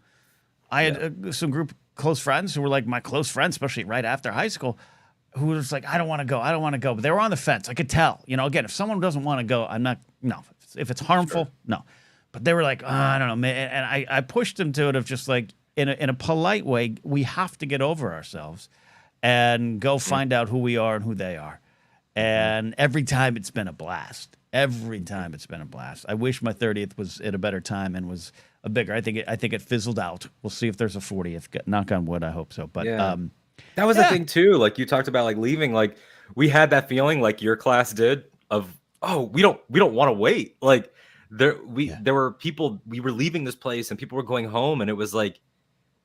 Speaker 1: I
Speaker 2: Yeah.
Speaker 1: had some group close friends who were like my close friends, especially right after high school, who was like, I don't want to go. I don't want to go. But they were on the fence. I could tell. Again, if someone doesn't want to go, I'm not, no. If it's harmful,
Speaker 2: Sure.
Speaker 1: no. But they were like, I don't know, man. And I pushed them to it of just like, in a polite way, we have to get over ourselves and go find out who we are and who they are.
Speaker 2: Mhm.
Speaker 1: And every time it's been a blast. Every time it's been a blast. I wish my 30th was at a better time and was a bigger. I think it fizzled out. We'll see if there's a 40th. Knock on wood. I hope so. But
Speaker 2: Yeah. That was the
Speaker 1: yeah,
Speaker 2: thing too. Like you talked about like leaving, like we had that feeling like your class did of, oh, we don't want to wait. Like
Speaker 1: yeah,
Speaker 2: there were people, we were leaving this place and people were going home and it was like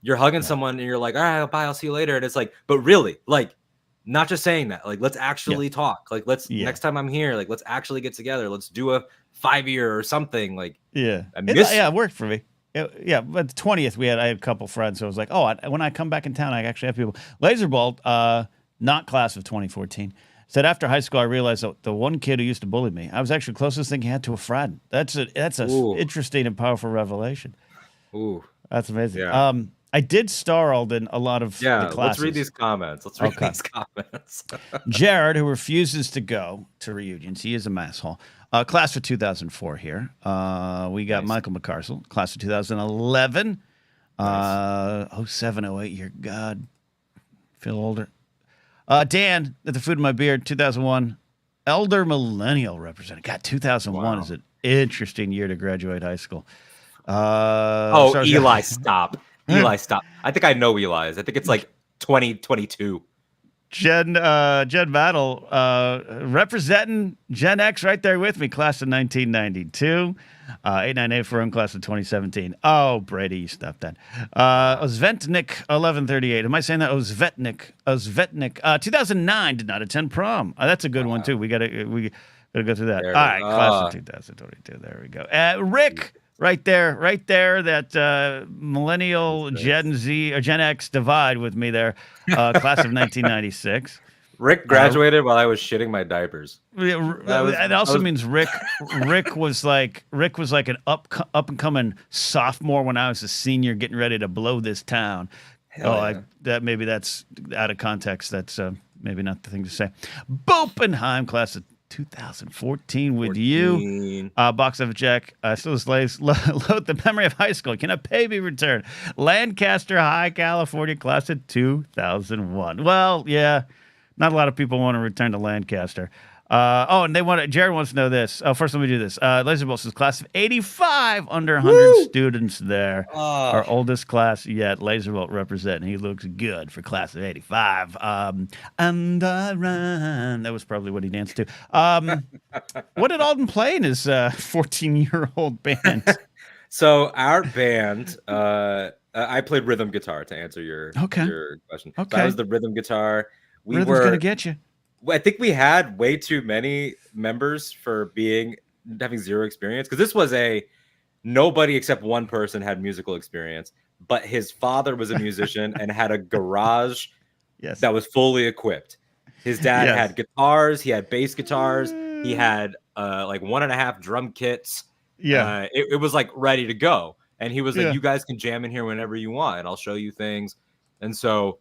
Speaker 2: you're hugging
Speaker 1: yeah,
Speaker 2: someone and you're like, all right, bye, I'll see you later. And it's like, but really, like not just saying that, like let's
Speaker 1: yeah,
Speaker 2: actually talk. Like let's
Speaker 1: yeah,
Speaker 2: next time I'm here, like let's actually get together. Let's do a 5-year or something. Like,
Speaker 1: Yeah.
Speaker 2: I miss
Speaker 1: It worked for me. Yeah, but the 20th, I had a couple friends, so I was like, oh, when I come back in town, I actually have people. Laserbolt, not class of 2014, said after high school, I realized that the one kid who used to bully me, I was actually the closest thing he had to a friend. That's a interesting and powerful revelation.
Speaker 2: Ooh.
Speaker 1: That's amazing.
Speaker 2: Yeah.
Speaker 1: I did star in a lot of the classes.
Speaker 2: Let's read these comments.
Speaker 1: Jared, who refuses to go to reunions, he is a masshole. Class of 2004 here. We got Michael McCarsell, class of 2011. Nice. 07, 08 year. God, feel older. Dan, at the food in my beard, 2001. Elder millennial representative. God, 2001 is an interesting year to graduate high school.
Speaker 2: Eli, stop. Eli, stop. I think I know Eli's. I think it's like 2022.
Speaker 1: Jen Battle, representing Gen X right there with me, class of 1992. 898 for him, class of 2017. Oh, Brady, you stopped that. Ozvetnik, 1138. Am I saying that? Ozvetnik. 2009, did not attend prom. That's a good one, too. We gotta go through that. All right, class of 2022. There we go. Rick, right there, that millennial Gen Z or Gen X divide with me there. Class of 1996.
Speaker 2: Rick graduated while I was shitting my diapers.
Speaker 1: It also means Rick was like an up and coming sophomore when I was a senior, getting ready to blow this town. Maybe that's out of context. That's maybe not the thing to say. Bopenheim, class of 2014 with you. Box of a check. Still slaves. Load the memory of high school. Can a pay be returned? Lancaster High, California, class of 2001. Well, yeah, not a lot of people want to return to Lancaster. And Jared wants to know this. First, let me do this. Laserbolt says class of 85, under 100 students there. Our oldest class yet. Laserbolt representing. He looks good for class of 85. And I run. That was probably what he danced to. What did Alden play in his 14-year-old band?
Speaker 2: So our band, I played rhythm guitar to answer your question.
Speaker 1: Okay.
Speaker 2: So I was the rhythm guitar.
Speaker 1: Rhythm's going to get you.
Speaker 2: I think we had way too many members for having zero experience, because this was nobody except one person had musical experience, but his father was a musician and had a garage that was fully equipped. His dad had guitars, he had bass guitars, he had like 1.5 drum kits. It was like ready to go, and he was like, you guys can jam in here whenever you want and I'll show you things. And so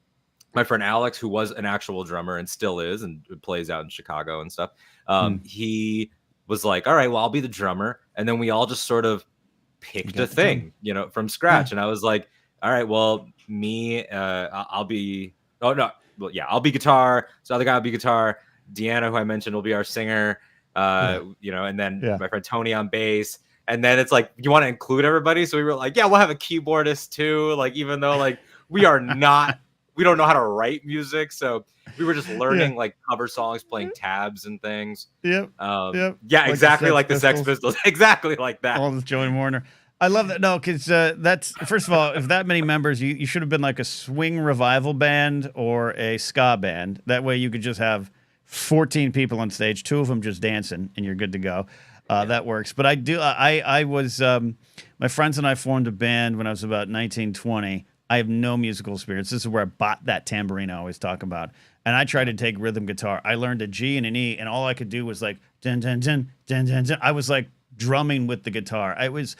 Speaker 2: my friend Alex, who was an actual drummer and still is and plays out in Chicago and stuff, he was like, all right, well, I'll be the drummer. And then we all just sort of picked a thing, from scratch. And I was like, all right, well, I'll be guitar. So the other guy will be guitar. Deanna, who I mentioned, will be our singer, and then my friend Tony on bass. And then it's like, you want to include everybody? So we were like, we'll have a keyboardist too. Like, even though like we don't know how to write music, so we were just learning like cover songs, playing tabs and things. Exactly like the Sex Pistols. Exactly like that.
Speaker 1: All this Joey Warner. I love that. No, because that's, first of all, if that many members, you should have been like a swing revival band or a ska band. That way you could just have 14 people on stage, 2 of them just dancing, and you're good to go. That works. But I was, my friends and I formed a band when I was about 19, 20. I have no musical experience. This is where I bought that tambourine I always talk about. And I tried to take rhythm guitar. I learned a G and an E, and all I could do was like, dun, dun, dun, dun, dun, dun. I was like drumming with the guitar. It was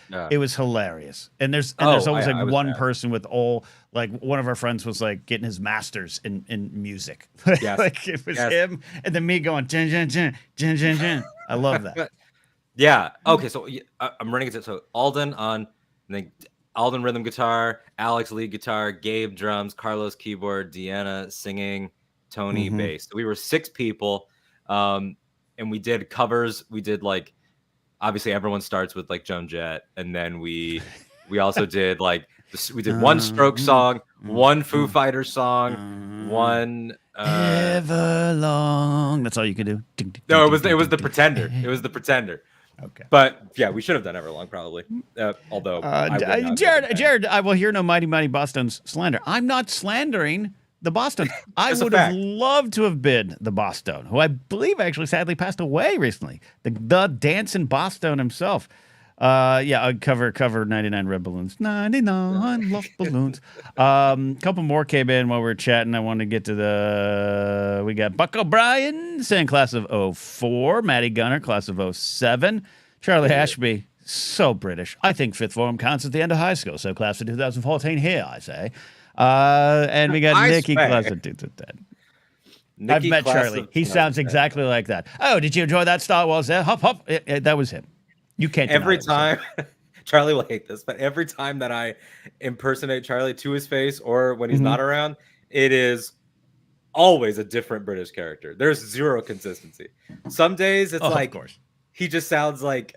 Speaker 1: hilarious. And there's always one person with one of our friends was like getting his master's in music. Like it was him, and then me going, dun, dun, dun, dun, dun, dun. I love that.
Speaker 2: Okay, so I'm running it. So Alden on, Alden rhythm guitar, Alex lead guitar, Gabe drums, Carlos keyboard, Deanna singing, Tony bass. So we were 6 people, and we did covers. We did like, obviously everyone starts with like Joan Jett, and then we also did like we did one Stroke song, one Foo Fighters song, one
Speaker 1: Everlong. That's all you could do.
Speaker 2: No, it was the Pretender. It was the Pretender.
Speaker 1: Okay.
Speaker 2: But we should have done Everlong probably. Although
Speaker 1: Jared, I will hear no mighty Boston's slander. I'm not slandering The Boston. I
Speaker 2: It's a
Speaker 1: would have
Speaker 2: fact.
Speaker 1: loved to have been the Boston, who I believe actually sadly passed away recently. The dancing Boston himself. Yeah, I'd cover 99 red balloons. 99 love balloons. Couple more came in while we were chatting. I wanted to get to we got Buck O'Brien saying class of '04, Matty Gunner, class of '07, Charlie Ashby, so British. I think fifth form counts at the end of high school, so class of 2014 here, I say. And we got
Speaker 2: I
Speaker 1: Nikki,
Speaker 2: say.
Speaker 1: class of 2010. I've
Speaker 2: Nikki,
Speaker 1: met
Speaker 2: class
Speaker 1: Charlie.
Speaker 2: of
Speaker 1: He sounds
Speaker 2: 2010.
Speaker 1: exactly like that. Oh, did you enjoy that Star Wars there? Hop, hop. That was him. You can't deny
Speaker 2: Every
Speaker 1: it was him.
Speaker 2: time, Charlie will hate this, but every time that I impersonate Charlie to his face or when he's
Speaker 1: Mhm.
Speaker 2: not around, it is always a different British character. There's zero consistency. Some days it's
Speaker 1: Oh,
Speaker 2: like
Speaker 1: of course.
Speaker 2: he just sounds like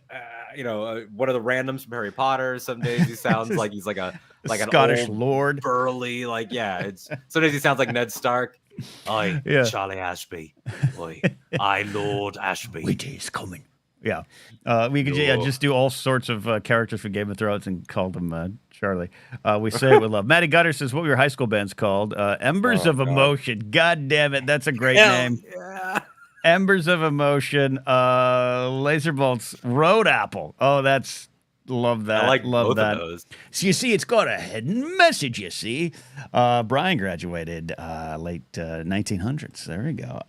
Speaker 2: one of the randoms from Harry Potter. Some days he sounds like he's like an
Speaker 1: Scottish
Speaker 2: old,
Speaker 1: lord.
Speaker 2: burly, it's sometimes he sounds like Ned Stark. I
Speaker 1: Yeah.
Speaker 2: Charlie Ashby. I Lord Ashby.
Speaker 1: Which is coming. Yeah. We could
Speaker 2: No.
Speaker 1: just do all sorts of characters from Game of Thrones and call them Charlie. We say it with love. Matty Gutter says, what were your high school bands called? Embers of
Speaker 2: God.
Speaker 1: Emotion. God damn it. That's a great
Speaker 2: Hell
Speaker 1: name.
Speaker 2: yeah.
Speaker 1: Embers of Emotion. Laser Bolts. Road Apple. Oh, that's. Love that.
Speaker 2: I like
Speaker 1: love
Speaker 2: both
Speaker 1: that.
Speaker 2: of those.
Speaker 1: So you see, it's got a hidden message, you see. Brian graduated late 1900s. There we go.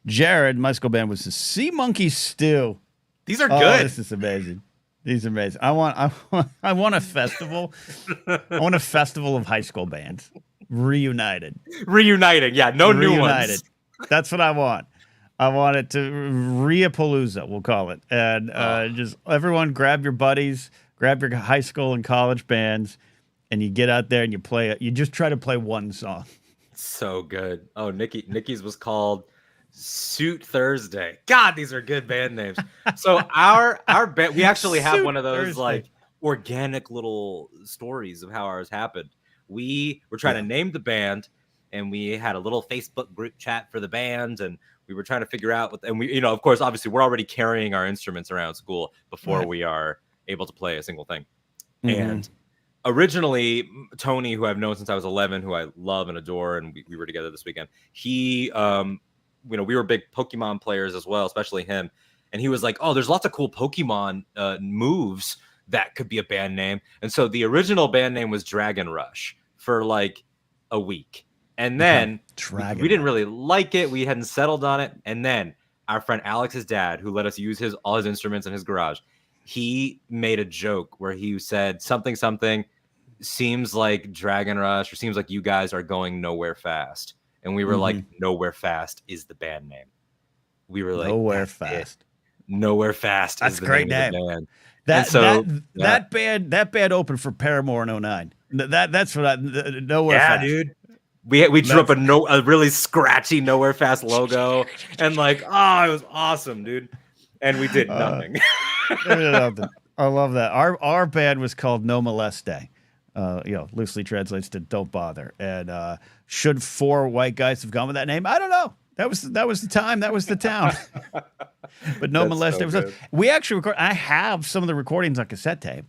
Speaker 1: Jared, my school band was the Sea Monkey Stew.
Speaker 2: These are
Speaker 1: Oh,
Speaker 2: good.
Speaker 1: this is amazing. These are amazing. I want a festival. I want a festival of high school bands reunited.
Speaker 2: Reuniting. Yeah, no new ones.
Speaker 1: That's what I want. I want it to Reapalooza, we'll call it. And just everyone grab your buddies, grab your high school and college bands, and you get out there and you play it. You just try to play one song.
Speaker 2: So good. Oh, Nikki's was called Suit Thursday. God, these are good band names. So our band, we actually have
Speaker 1: Suit
Speaker 2: one of those
Speaker 1: Thursday.
Speaker 2: like organic little stories of how ours happened. We were trying to name the band, and we had a little Facebook group chat for the band, and we were trying to figure out and we, of course, obviously we're already carrying our instruments around school before we are able to play a single thing.
Speaker 1: Mm-hmm.
Speaker 2: And originally Tony, who I've known since I was 11, who I love and adore, and we were together this weekend, he we were big Pokemon players as well, especially him, and he was like, oh, there's lots of cool Pokemon moves that could be a band name. And so the original band name was Dragon Rush for like a week, and then we didn't really like it. We hadn't settled on it, and then our friend Alex's dad, who let us use all his instruments in his garage, he made a joke where he said something seems like Dragon Rush, or seems like you guys are going nowhere fast. And we were like, Nowhere Fast is the band name. We were like,
Speaker 1: Nowhere Fast.
Speaker 2: Nowhere Fast.
Speaker 1: That's
Speaker 2: is the
Speaker 1: a great
Speaker 2: name.
Speaker 1: name.
Speaker 2: Of the band.
Speaker 1: That band opened for Paramore in 09. That's what Nowhere Fast.
Speaker 2: Dude. We drew up a really scratchy Nowhere Fast logo, and like, oh, it was awesome, dude. And we did nothing.
Speaker 1: I love that. Our band was called No Moleste. Loosely translates to "Don't Bother." And should 4 white guys have gone with that name? I don't know. That was the time. That was the town. But No Moleste.
Speaker 2: So
Speaker 1: we actually record. I have some of the recordings on cassette tape.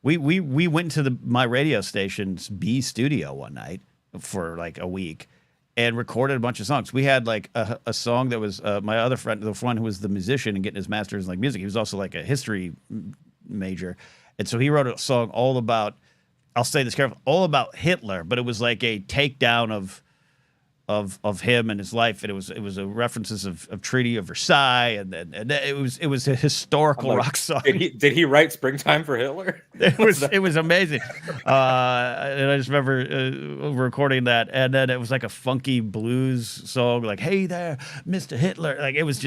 Speaker 1: We went to my radio station's B studio one night for like a week and recorded a bunch of songs. We had like a song that was my other friend, the one who was the musician and getting his master's in like music. He was also like a history major. And so he wrote a song all about, I'll say this carefully, all about Hitler, but it was like a takedown of him and his life, and it was a references of Treaty of Versailles, and it was a historical rock song.
Speaker 2: Did he write "Springtime for Hitler"?
Speaker 1: It was amazing, and I just remember recording that, and then it was like a funky blues song, like "Hey there, Mr. Hitler," like it was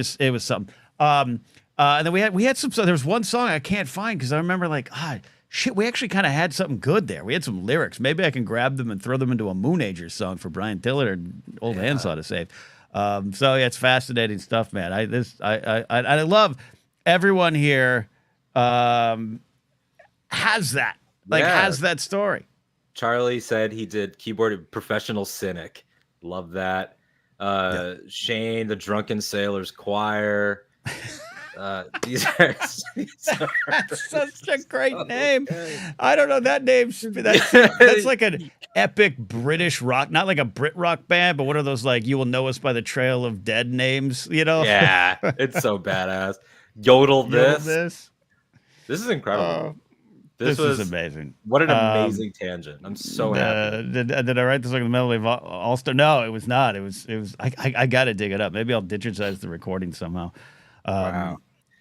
Speaker 1: something. And then we had some. So there was one song I can't find because I remember like shit, we actually kind of had something good there. We had some lyrics. Maybe I can grab them and throw them into a Moon Agers song for Brian Tiller and Old Handsaw to save. So yeah, it's fascinating stuff, man. I love everyone here has that. Has that story.
Speaker 2: Charlie said he did keyboard Professional Cynic. Love that. Shane, the Drunken Sailors Choir.
Speaker 1: That's such a great
Speaker 2: so
Speaker 1: name.
Speaker 2: good.
Speaker 1: I don't know that name. That's like an epic British rock, not like a Brit rock band, but one of those like you will know us by the trail of dead names. You know?
Speaker 2: Yeah, it's so badass. Yodel
Speaker 1: Yodel
Speaker 2: this.
Speaker 1: this.
Speaker 2: This is incredible.
Speaker 1: This is amazing.
Speaker 2: What an amazing tangent. I'm so happy.
Speaker 1: Did I write this like the Medley of All Star? No, it was not. It was. I got to dig it up. Maybe I'll digitize the recording somehow.
Speaker 2: Wow.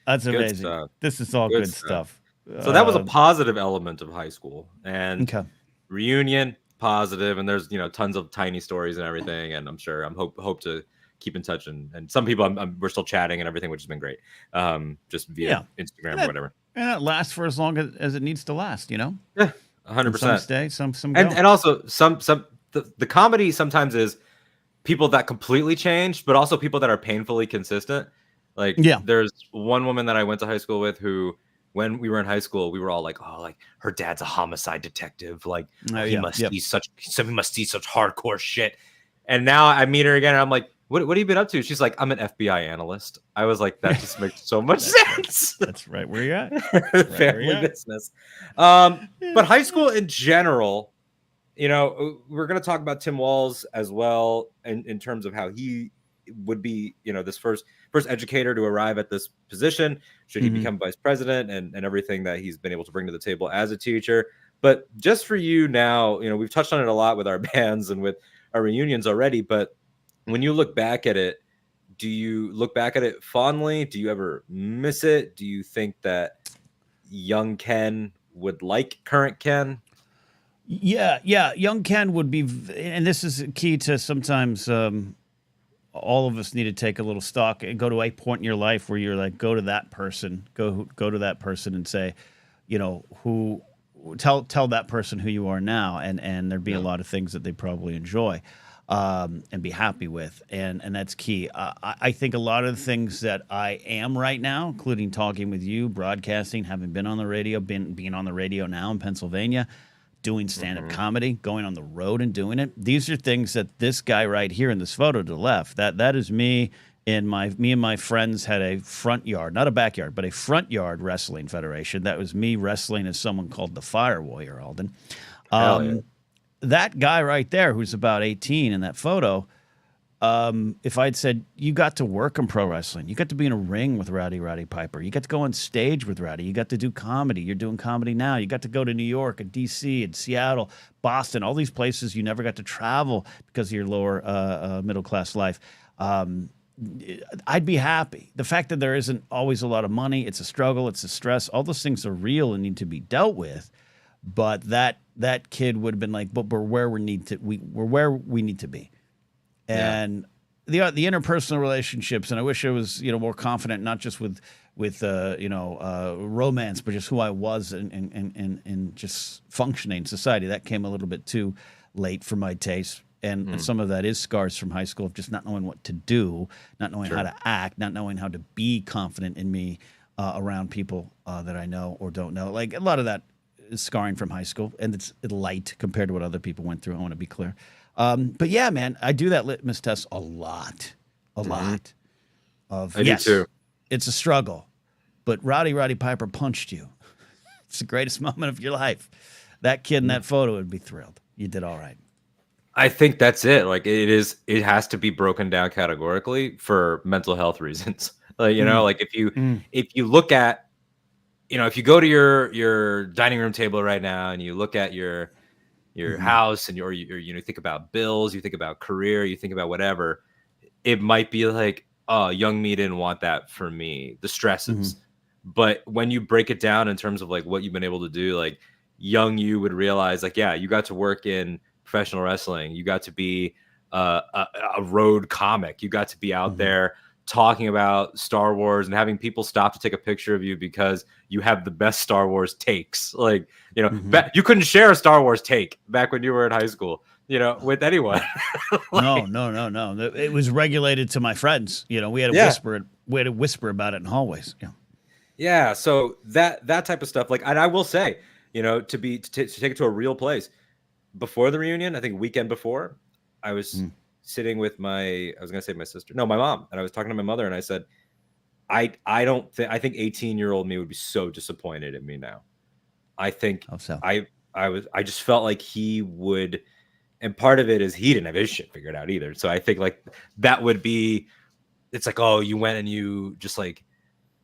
Speaker 1: That's
Speaker 2: Good
Speaker 1: amazing.
Speaker 2: stuff.
Speaker 1: This is all good stuff.
Speaker 2: So that was a positive element of high school, and
Speaker 1: Okay.
Speaker 2: reunion positive, and there's tons of tiny stories and everything, and I'm hope to keep in touch, and some people we're still chatting and everything, which has been great, just via Instagram or whatever.
Speaker 1: And it lasts for as long as it needs to last,
Speaker 2: Yeah,
Speaker 1: 100%. Some stay, some go.
Speaker 2: And also the comedy sometimes is people that completely changed, but also people that are painfully consistent. Like there's one woman that I went to high school with who, when we were in high school, we were all like, oh, like her dad's a homicide detective. Like he must see such hardcore shit. And now I meet her again and I'm like, what have you been up to? She's like, I'm an FBI analyst. I was like, that just makes so much sense.
Speaker 1: That's right where you're at.
Speaker 2: Family business. But high school in general, we're going to talk about Tim Walz as well in terms of how he would be, this first educator to arrive at this position, should he become vice president, and everything that he's been able to bring to the table as a teacher. But just for you now, we've touched on it a lot with our bands and with our reunions already, but when you look back at it, do you look back at it fondly? Do you ever miss it? Do you think that young Ken would like current Ken?
Speaker 1: Yeah. Young Ken would be, and this is key to sometimes all of us need to take a little stock and go to a point in your life where you're like, go to that person and say, tell that person who you are now, and there'd be a lot of things that they probably enjoy. And be happy with, and that's key. I think a lot of the things that I am right now, including talking with you, broadcasting, having been on the radio, being on the radio now in Pennsylvania, doing stand-up comedy, going on the road and doing it. These are things that this guy right here in this photo to the left, that is me. Me and my friends had a front yard, not a backyard, but a front yard wrestling federation. That was me wrestling as someone called the Fire Warrior, Alden. That guy right there, who's about 18 in that photo, if I'd said, you got to work in pro wrestling, you got to be in a ring with Roddy Piper, you got to go on stage with Roddy, you got to do comedy, you're doing comedy now, you got to go to New York and D.C. and Seattle, Boston, all these places you never got to travel because of your lower middle-class life, I'd be happy. The fact that there isn't always a lot of money, it's a struggle, it's a stress, all those things are real and need to be dealt with. But that kid would have been like, but we're where we need to be, and the interpersonal relationships. And I wish I was more confident, not just with romance, but just who I was and just functioning in society. That came a little bit too late for my taste, and some of that is scars from high school of just not knowing what to do, not knowing how to act, not knowing how to be confident in me around people that I know or don't know. Like a lot of that is scarring from high school, and it's light compared to what other people went through. I want to be clear. But yeah, man, I do that litmus test a lot. I do too. It's a struggle, but Roddy Piper punched you. It's the greatest moment of your life. That kid in that photo would be thrilled. You did all right.
Speaker 2: I think that's it. Like it has to be broken down categorically for mental health reasons. Like, like if you look at, if you go to your dining room table right now and you look at your house and you think about bills, you think about career, you think about whatever, it might be like, oh, young me didn't want that for me, the stresses. But when you break it down in terms of like what you've been able to do, like young you would realize like, yeah, you got to work in professional wrestling. You got to be a road comic. You got to be out there talking about Star Wars and having people stop to take a picture of you because you have the best Star Wars takes. Like, you couldn't share a Star Wars take back when you were in high school, with anyone.
Speaker 1: No. It was regulated to my friends. We had to whisper about it in hallways.
Speaker 2: Yeah. So that type of stuff, like, and I will say, to take it to a real place before the reunion, I think weekend before, I was sitting with my sister. No, my mom. And I was talking to my mother and I said, I don't think, I think 18-year-old me would be so disappointed in me now. I think
Speaker 1: so.
Speaker 2: I just felt like he would, and part of it is he didn't have his shit figured out either. So I think like that would be, it's like, oh, you went and you just like,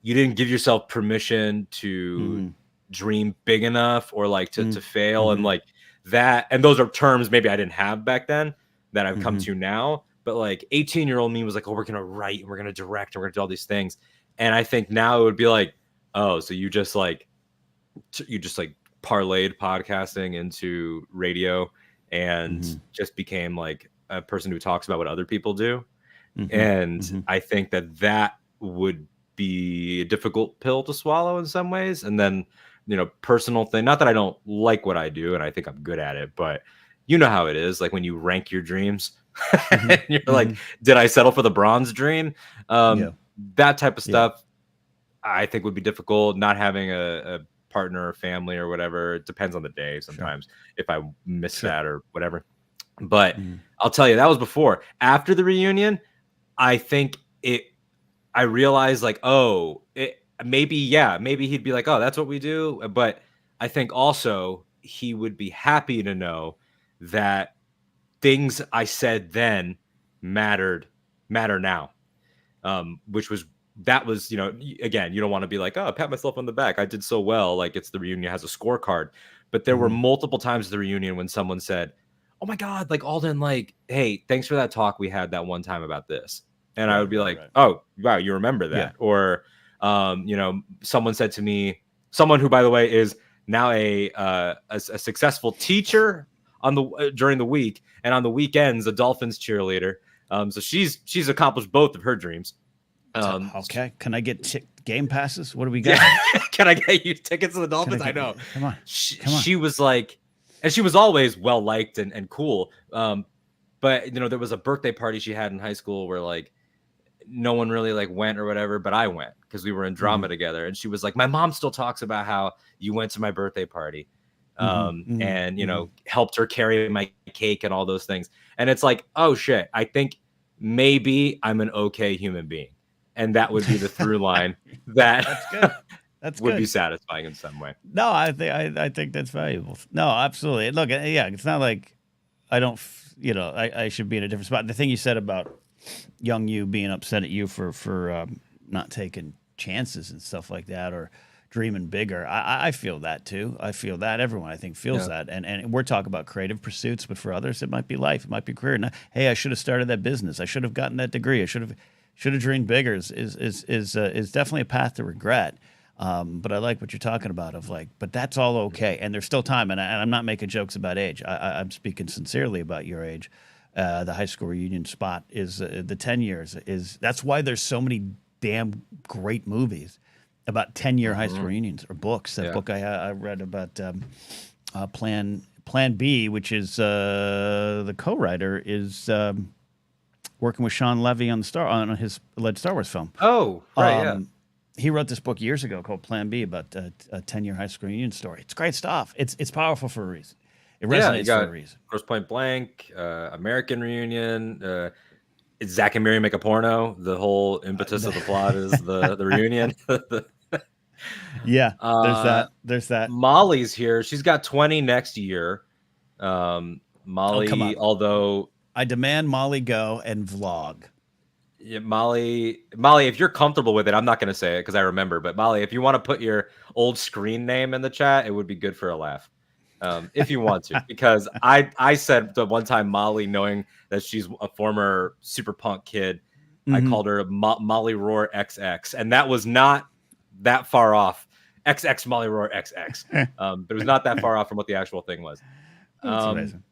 Speaker 2: you didn't give yourself permission to dream big enough, or like to fail. And like that, and those are terms maybe I didn't have back then that I've come to now. But like 18-year-old me was like, oh, we're gonna write and we're gonna direct and we're gonna do all these things. And I think now it would be like, oh, so you just like parlayed podcasting into radio and just became like a person who talks about what other people do. And I think that would be a difficult pill to swallow in some ways. And then, you know, personal thing, not that I don't like what I do and I think I'm good at it, but you know how it is, like when you rank your dreams and you're like, did I settle for the bronze dream? That type of stuff I think would be difficult. Not having a partner or family or whatever, it depends on the day sometimes if I miss that or whatever. But I'll tell you, that was before. After the reunion, I think I realized like, oh, maybe he'd be like, oh, that's what we do. But I think also he would be happy to know that things I said then matter now. That was, you know, again, you don't want to be like, oh, pat myself on the back, I did so well, like it's the reunion has a scorecard. But there were multiple times at the reunion when someone said, oh my God, like Alden, like, hey, thanks for that talk we had that one time about this. And I would be like, oh, wow, you remember that? Or, you know, someone said to me, someone who, by the way, is now a successful teacher during the week, and on the weekends, a Dolphins cheerleader. So she's accomplished both of her dreams.
Speaker 1: Okay. Can I get game passes? What do we got?
Speaker 2: Can I get you tickets to the Dolphins? I know.
Speaker 1: Come on.
Speaker 2: She was like, and she was always well liked and cool. But you know, there was a birthday party she had in high school where like no one really like went or whatever, but I went because we were in drama together. And she was like, my mom still talks about how you went to my birthday party. And you know, helped her carry my cake and all those things. And it's like, oh shit, I think maybe I'm an okay human being. And that would be the through line
Speaker 1: that's good. That's
Speaker 2: would be satisfying in some way.
Speaker 1: No, I think that's valuable. No, absolutely. Look, it's not like I don't, you know, I should be in a different spot. The thing you said about young you being upset at you for not taking chances and stuff like that, or dreaming bigger. I feel that too. I feel that. Everyone, I think, feels that. And we're talking about creative pursuits, but for others, it might be life. It might be career. And, hey, I should have started that business. I should have gotten that degree. I should have dreamed bigger. Is definitely a path to regret. But I like what you're talking about of like, but that's all okay. And there's still time. And I'm not making jokes about age. I'm speaking sincerely about your age. The high school reunion spot is the 10 years is that's why there's so many damn great movies about 10-year high school reunions or books. That book I read about Plan B, which is the co-writer is working with Sean Levy on his alleged Star Wars film.
Speaker 2: Oh, right,
Speaker 1: He wrote this book years ago called Plan B about a 10-year high school reunion story. It's great stuff. It's powerful for a reason. It resonates for a reason.
Speaker 2: Grosse Point Blank, American Reunion, Zach and Miri Make a Porno. The whole impetus of the plot is the reunion.
Speaker 1: There's that.
Speaker 2: Molly's here. She's got 20 next year. Molly, although
Speaker 1: I demand Molly go and vlog.
Speaker 2: Yeah, Molly, if you're comfortable with it, I'm not going to say it because I remember. But Molly, if you want to put your old screen name in the chat, it would be good for a laugh. If you want to, because I said the one time Molly, knowing that she's a former super punk kid, I called her Molly Roar XX, and that was not that far off. XX Molly Roar XX, but it was not that far off from what the actual thing was.
Speaker 1: That's amazing.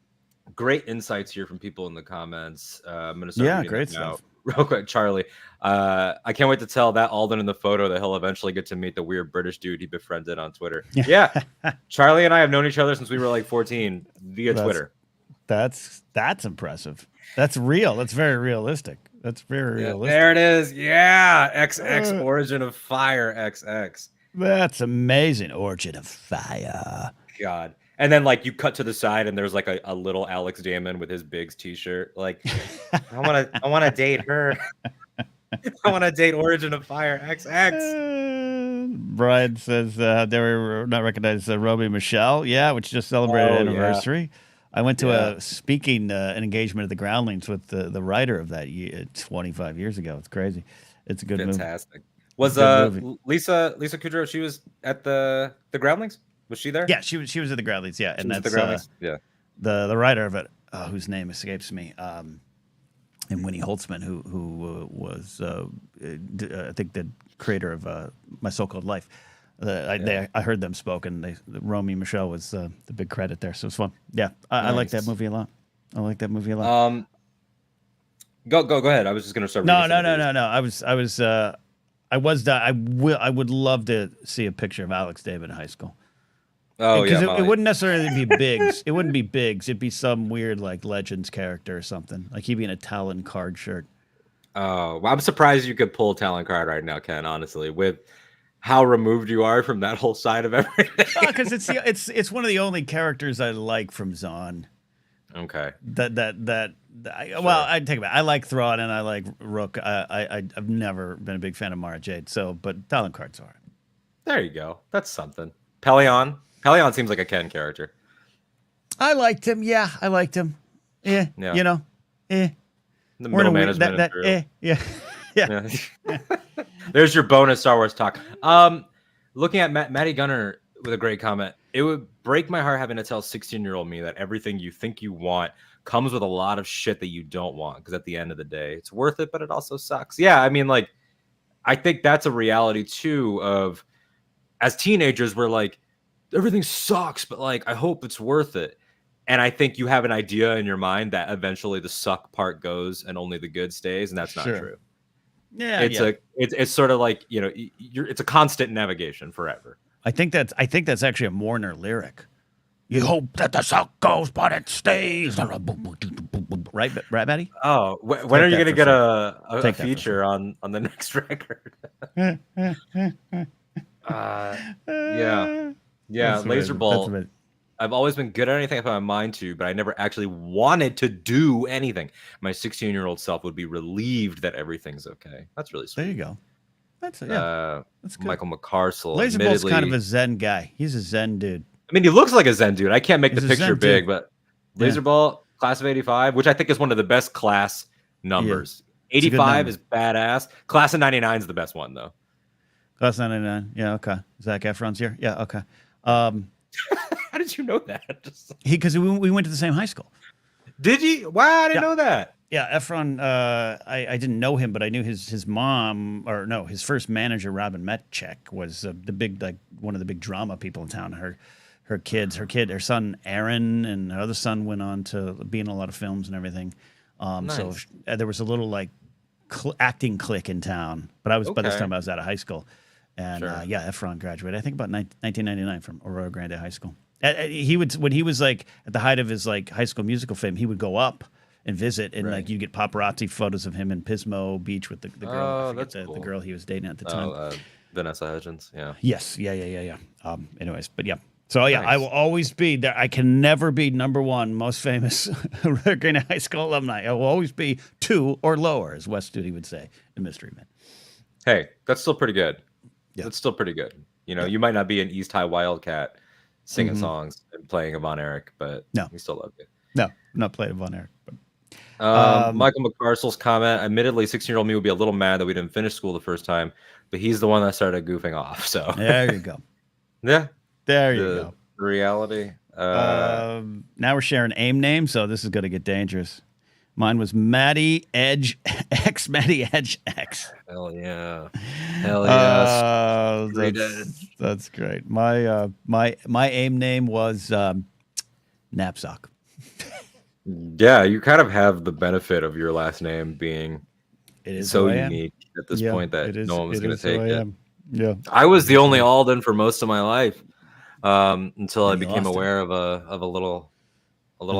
Speaker 2: Great insights here from people in the comments. I'm going to start
Speaker 1: great stuff.
Speaker 2: Real quick, Charlie. I can't wait to tell that Alden in the photo that he'll eventually get to meet the weird British dude he befriended on Twitter. Yeah. Charlie and I have known each other since we were like 14 via Twitter.
Speaker 1: That's impressive. That's real. That's very realistic. That's very realistic.
Speaker 2: There it is. Yeah. XX Origin of Fire XX.
Speaker 1: That's amazing. Origin of Fire.
Speaker 2: God. And then, like, you cut to the side, and there's like a little Alex Damon with his Biggs T-shirt. Like, I want to date her. I want to date Origin of Fire XX.
Speaker 1: Brian says they were not recognized Romy Michelle, which just celebrated anniversary. I went to a speaking an engagement at the Groundlings with the writer of that 25 years ago. It's crazy. It's a good
Speaker 2: Fantastic.
Speaker 1: movie.
Speaker 2: Was Lisa Kudrow? She was at the Groundlings. Was she there?
Speaker 1: Yeah, she was at the Groundlings. Yeah, and that's
Speaker 2: the Groundlings.
Speaker 1: The writer of it, whose name escapes me, and Winnie Holtzman, who was I think the creator of My So-Called Life. I heard them spoke, and Romy Michelle was the big credit there, so it was fun. Yeah, I like that movie a lot.
Speaker 2: Go ahead. I was just gonna start.
Speaker 1: No. I would love to see a picture of Alex David in high school.
Speaker 2: Oh yeah,
Speaker 1: because it wouldn't necessarily be Biggs. It wouldn't be Biggs. It'd be some weird like Legends character or something. Like he'd be in a Talon card shirt.
Speaker 2: Oh, well, I'm surprised you could pull a Talon card right now, Ken. Honestly, with how removed you are from that whole side of everything.
Speaker 1: Because it's one of the only characters I like from Zahn.
Speaker 2: Okay.
Speaker 1: Well, I take it back. I like Thrawn and I like Rook. I've never been a big fan of Mara Jade. But Talon cards are.
Speaker 2: There you go. That's something. Pelion seems like a Ken character.
Speaker 1: I liked him. Yeah, I liked him. Yeah. You know.
Speaker 2: The middle management.
Speaker 1: Yeah.
Speaker 2: There's your bonus Star Wars talk. Looking at Matty Gunner with a great comment. It would break my heart having to tell 16-year-old me that everything you think you want comes with a lot of shit that you don't want. Because at the end of the day, it's worth it, but it also sucks. Yeah, I mean, like, I think that's a reality too. Of as teenagers, we're like, everything sucks, but like, I hope it's worth it. And I think you have an idea in your mind that eventually the suck part goes and only the good stays, and that's not true.
Speaker 1: Yeah,
Speaker 2: it's sort of like, you know, it's a constant navigation forever.
Speaker 1: I think that's actually a Mourner lyric. You hope that the suck goes, but it stays. Right, Matty?
Speaker 2: Oh, when are you going to get a feature on the next record? Yeah, Laser Ball. I've always been good at anything I put my mind to, but I never actually wanted to do anything. My 16-year-old self would be relieved that everything's okay. That's really sweet.
Speaker 1: There you go. That's good.
Speaker 2: Michael McCarsell.
Speaker 1: Laser Ball's kind of a Zen guy. He's a Zen dude.
Speaker 2: I mean, he looks like a Zen dude. I can't make the picture big, but Laser Ball, class of 85, which I think is one of the best class numbers. Yeah. 85 is badass. Class of 99 is the best one, though.
Speaker 1: Class of 99. Yeah, okay. Zac Efron's here. Yeah, okay.
Speaker 2: How did you know that?
Speaker 1: Because we went to the same high school.
Speaker 2: Did you? Wow, I didn't know that.
Speaker 1: Yeah, Efron. I didn't know him, but I knew his mom, or no, his first manager, Robin Metchek, was the big, like, one of the big drama people in town. Her son Aaron, and her other son went on to be in a lot of films and everything.
Speaker 2: Nice.
Speaker 1: So there was a little like acting clique in town. But by this time I was out of high school, and Efron graduated, I think, about 1999 from Aurora Grande High School. He would, when he was like at the height of his like High School Musical fame, he would go up and visit, and like you get paparazzi photos of him in Pismo Beach with the girl. The girl he was dating at the time.
Speaker 2: Vanessa Hudgens. Yeah.
Speaker 1: Yes. Yeah. Anyways, but yeah. So yeah, nice. I will always be there. I can never be number one most famous Green High School alumni. I will always be 2 or lower, as Wes Studi would say in Mystery Men.
Speaker 2: Hey, that's still pretty good. Yeah. That's still pretty good. You know, you might not be an East High Wildcat singing songs and playing a Von Erich, but we still love it.
Speaker 1: No, not playing a Von Erich. But
Speaker 2: Michael McCarcell's comment, admittedly, 16-year-old me would be a little mad that we didn't finish school the first time, but he's the one that started goofing off. So
Speaker 1: there you go.
Speaker 2: Yeah.
Speaker 1: There you go.
Speaker 2: The reality.
Speaker 1: Now we're sharing AIM names, so this is going to get dangerous. Mine was Matty Edge X. Matty Edge X.
Speaker 2: Hell yeah. Hell yeah.
Speaker 1: That's great. My AIM name was Knapsack.
Speaker 2: Yeah, you kind of have the benefit of your last name being so unique at this point that no one was going to take it.
Speaker 1: Yeah,
Speaker 2: I was the only Alden for most of my life until I became aware of a little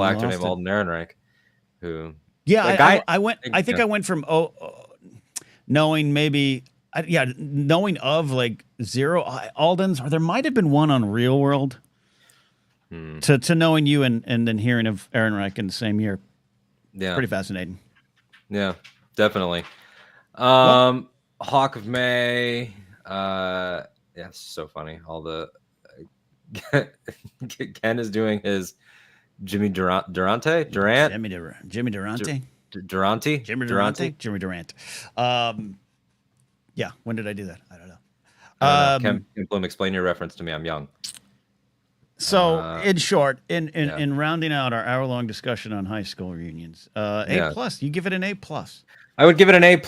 Speaker 2: actor named Alden Ehrenreich, who.
Speaker 1: Yeah, I went. I think I went from knowing knowing of like 0 Aldens, or there might have been one on Real World, to knowing you and then hearing of Ehrenreich in the same year.
Speaker 2: Yeah,
Speaker 1: pretty fascinating.
Speaker 2: Yeah, definitely.
Speaker 1: Well,
Speaker 2: Hawk of May. Yeah, it's so funny. All the Ken is doing his Jimmy Durant,
Speaker 1: Jimmy Durante,
Speaker 2: Durante.
Speaker 1: Jimmy Durant. Um, yeah. When did I do that? I don't know.
Speaker 2: I don't know.
Speaker 1: Um,
Speaker 2: Ken Bloom, explain your reference to me. I'm young.
Speaker 1: So, in short, in
Speaker 2: Yeah.
Speaker 1: rounding out our hour-long discussion on high school reunions,
Speaker 2: Yeah.
Speaker 1: A+. You give it an A+.
Speaker 2: I would give it an A+,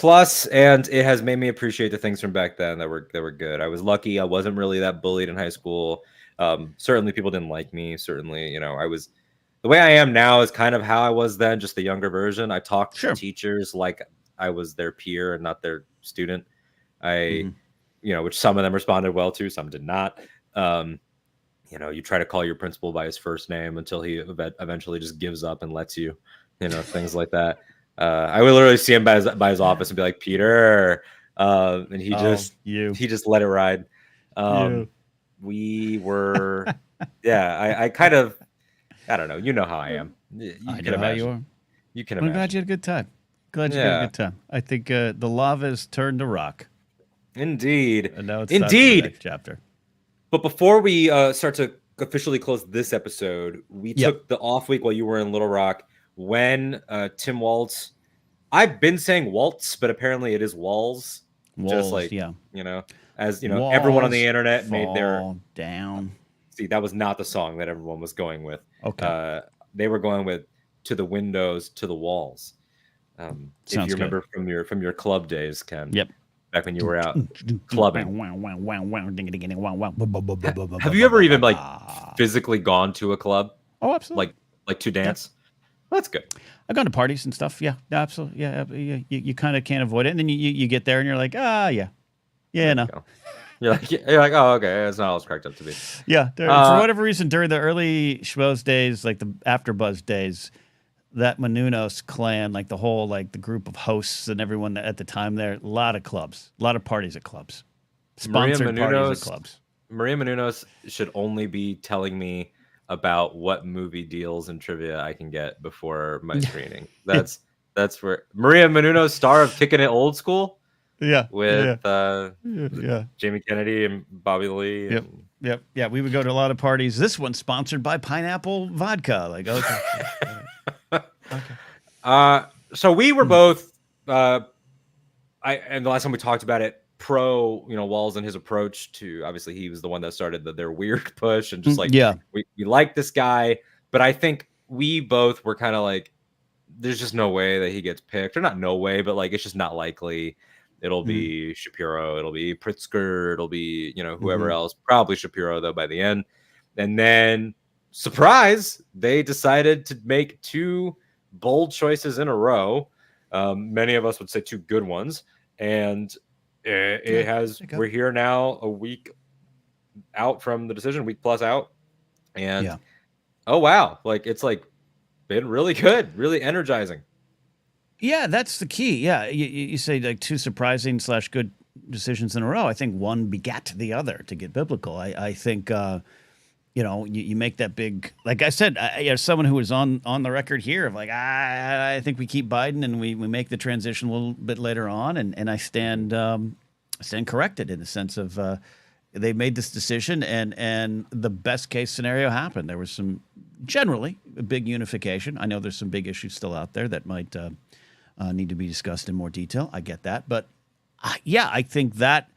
Speaker 2: and it has made me appreciate the things from back then that were good. I was lucky. I wasn't really that bullied in high school. Certainly, people didn't like me. Certainly, I was the way I am now is kind of how I was then, just the younger version. I talked to teachers like I was their peer and not their student. Which some of them responded well to, some did not. You try to call your principal by his first name until he eventually just gives up and lets you, things like that. I would literally see him by his office and be like, Peter, and he just let it ride. We were, I kind of, I don't know. You know how I am.
Speaker 1: I know how you are.
Speaker 2: You can imagine.
Speaker 1: I'm glad you had a good time. Glad you had a good time. I think the lava has turned to rock.
Speaker 2: Indeed.
Speaker 1: And now it's time for the next chapter.
Speaker 2: But before we start to officially close this episode, we took the off week while you were in Little Rock when Tim Waltz. I've been saying Waltz, but apparently it is Walls. Just like, as Walls, everyone on the internet made their
Speaker 1: down.
Speaker 2: See, that was not the song that everyone was going with.
Speaker 1: Okay.
Speaker 2: They were going with To the Windows, To the Walls. If you remember from your club days, Ken.
Speaker 1: Yep.
Speaker 2: Back when you were out clubbing. Have you ever even physically gone to a club?
Speaker 1: Oh, absolutely.
Speaker 2: Like to dance? Well, that's good.
Speaker 1: I've gone to parties and stuff. Yeah, absolutely. Yeah, you kind of can't avoid it, and then you get there and you're like, no.
Speaker 2: You're like, oh, okay, it's not all it's cracked up to be.
Speaker 1: Yeah, for whatever reason, during the early schmoes days, like the AfterBuzz days, that Menounos clan, like the whole, like the group of hosts and everyone at the time there, a lot of clubs, a lot of parties at clubs, sponsored parties at clubs.
Speaker 2: Maria Menounos should only be telling me about what movie deals and trivia I can get before my screening. That's where Maria Menounos, star of Kicking It Old School.
Speaker 1: Yeah,
Speaker 2: with Jamie Kennedy and Bobby Lee.
Speaker 1: Yep. Yeah, we would go to a lot of parties. This one's sponsored by Pineapple Vodka. Like, okay.
Speaker 2: Okay. So we were both. And the last time we talked about it, pro, Walls and his approach to. Obviously, he was the one that started their weird push and just we like this guy, but I think we both were kind of like, there's just no way that he gets picked, or not no way, but like it's just not likely. It'll be Shapiro, it'll be Pritzker, it'll be, whoever else, probably Shapiro though by the end. And then surprise, they decided to make two bold choices in a row. Many of us would say two good ones. And we're here now a week out from the decision, week plus out. And oh, wow. It's been really good, really energizing.
Speaker 1: Yeah, that's the key. Yeah, you say like two surprising / good decisions in a row. I think one begat the other, to get biblical. I think, you make that big, like I said, someone who was on the record here of like, I think we keep Biden and we make the transition a little bit later on. And I stand corrected in the sense of they made this decision and the best case scenario happened. There was some generally a big unification. I know there's some big issues still out there that might need to be discussed in more detail. I get that. But I think that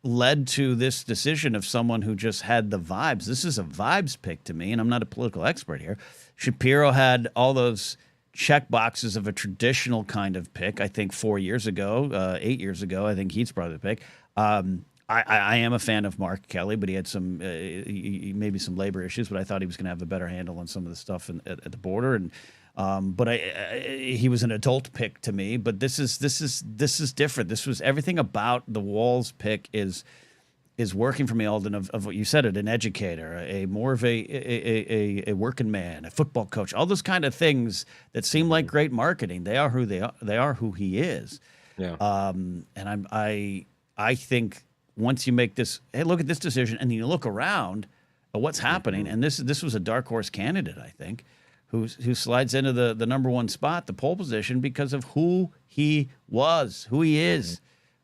Speaker 1: led to this decision of someone who just had the vibes. This is a vibes pick to me, and I'm not a political expert here. Shapiro had all those check boxes of a traditional kind of pick, I think 8 years ago, I think he's probably the pick. I am a fan of Mark Kelly, but he had some maybe some labor issues, but I thought he was going to have a better handle on some of the stuff at the border. And but he was an adult pick to me. But this is different. This was everything about the Walls pick is working for me, Alden, of what you said, an educator, a more of a working man, a football coach, all those kind of things that seem like great marketing. They are who they are. They are who he is.
Speaker 2: Yeah.
Speaker 1: And I think once you make this, hey, look at this decision, and you look around at what's happening, and this was a dark horse candidate, I think, who slides into the number one spot, the pole position, because of who he was, who he is.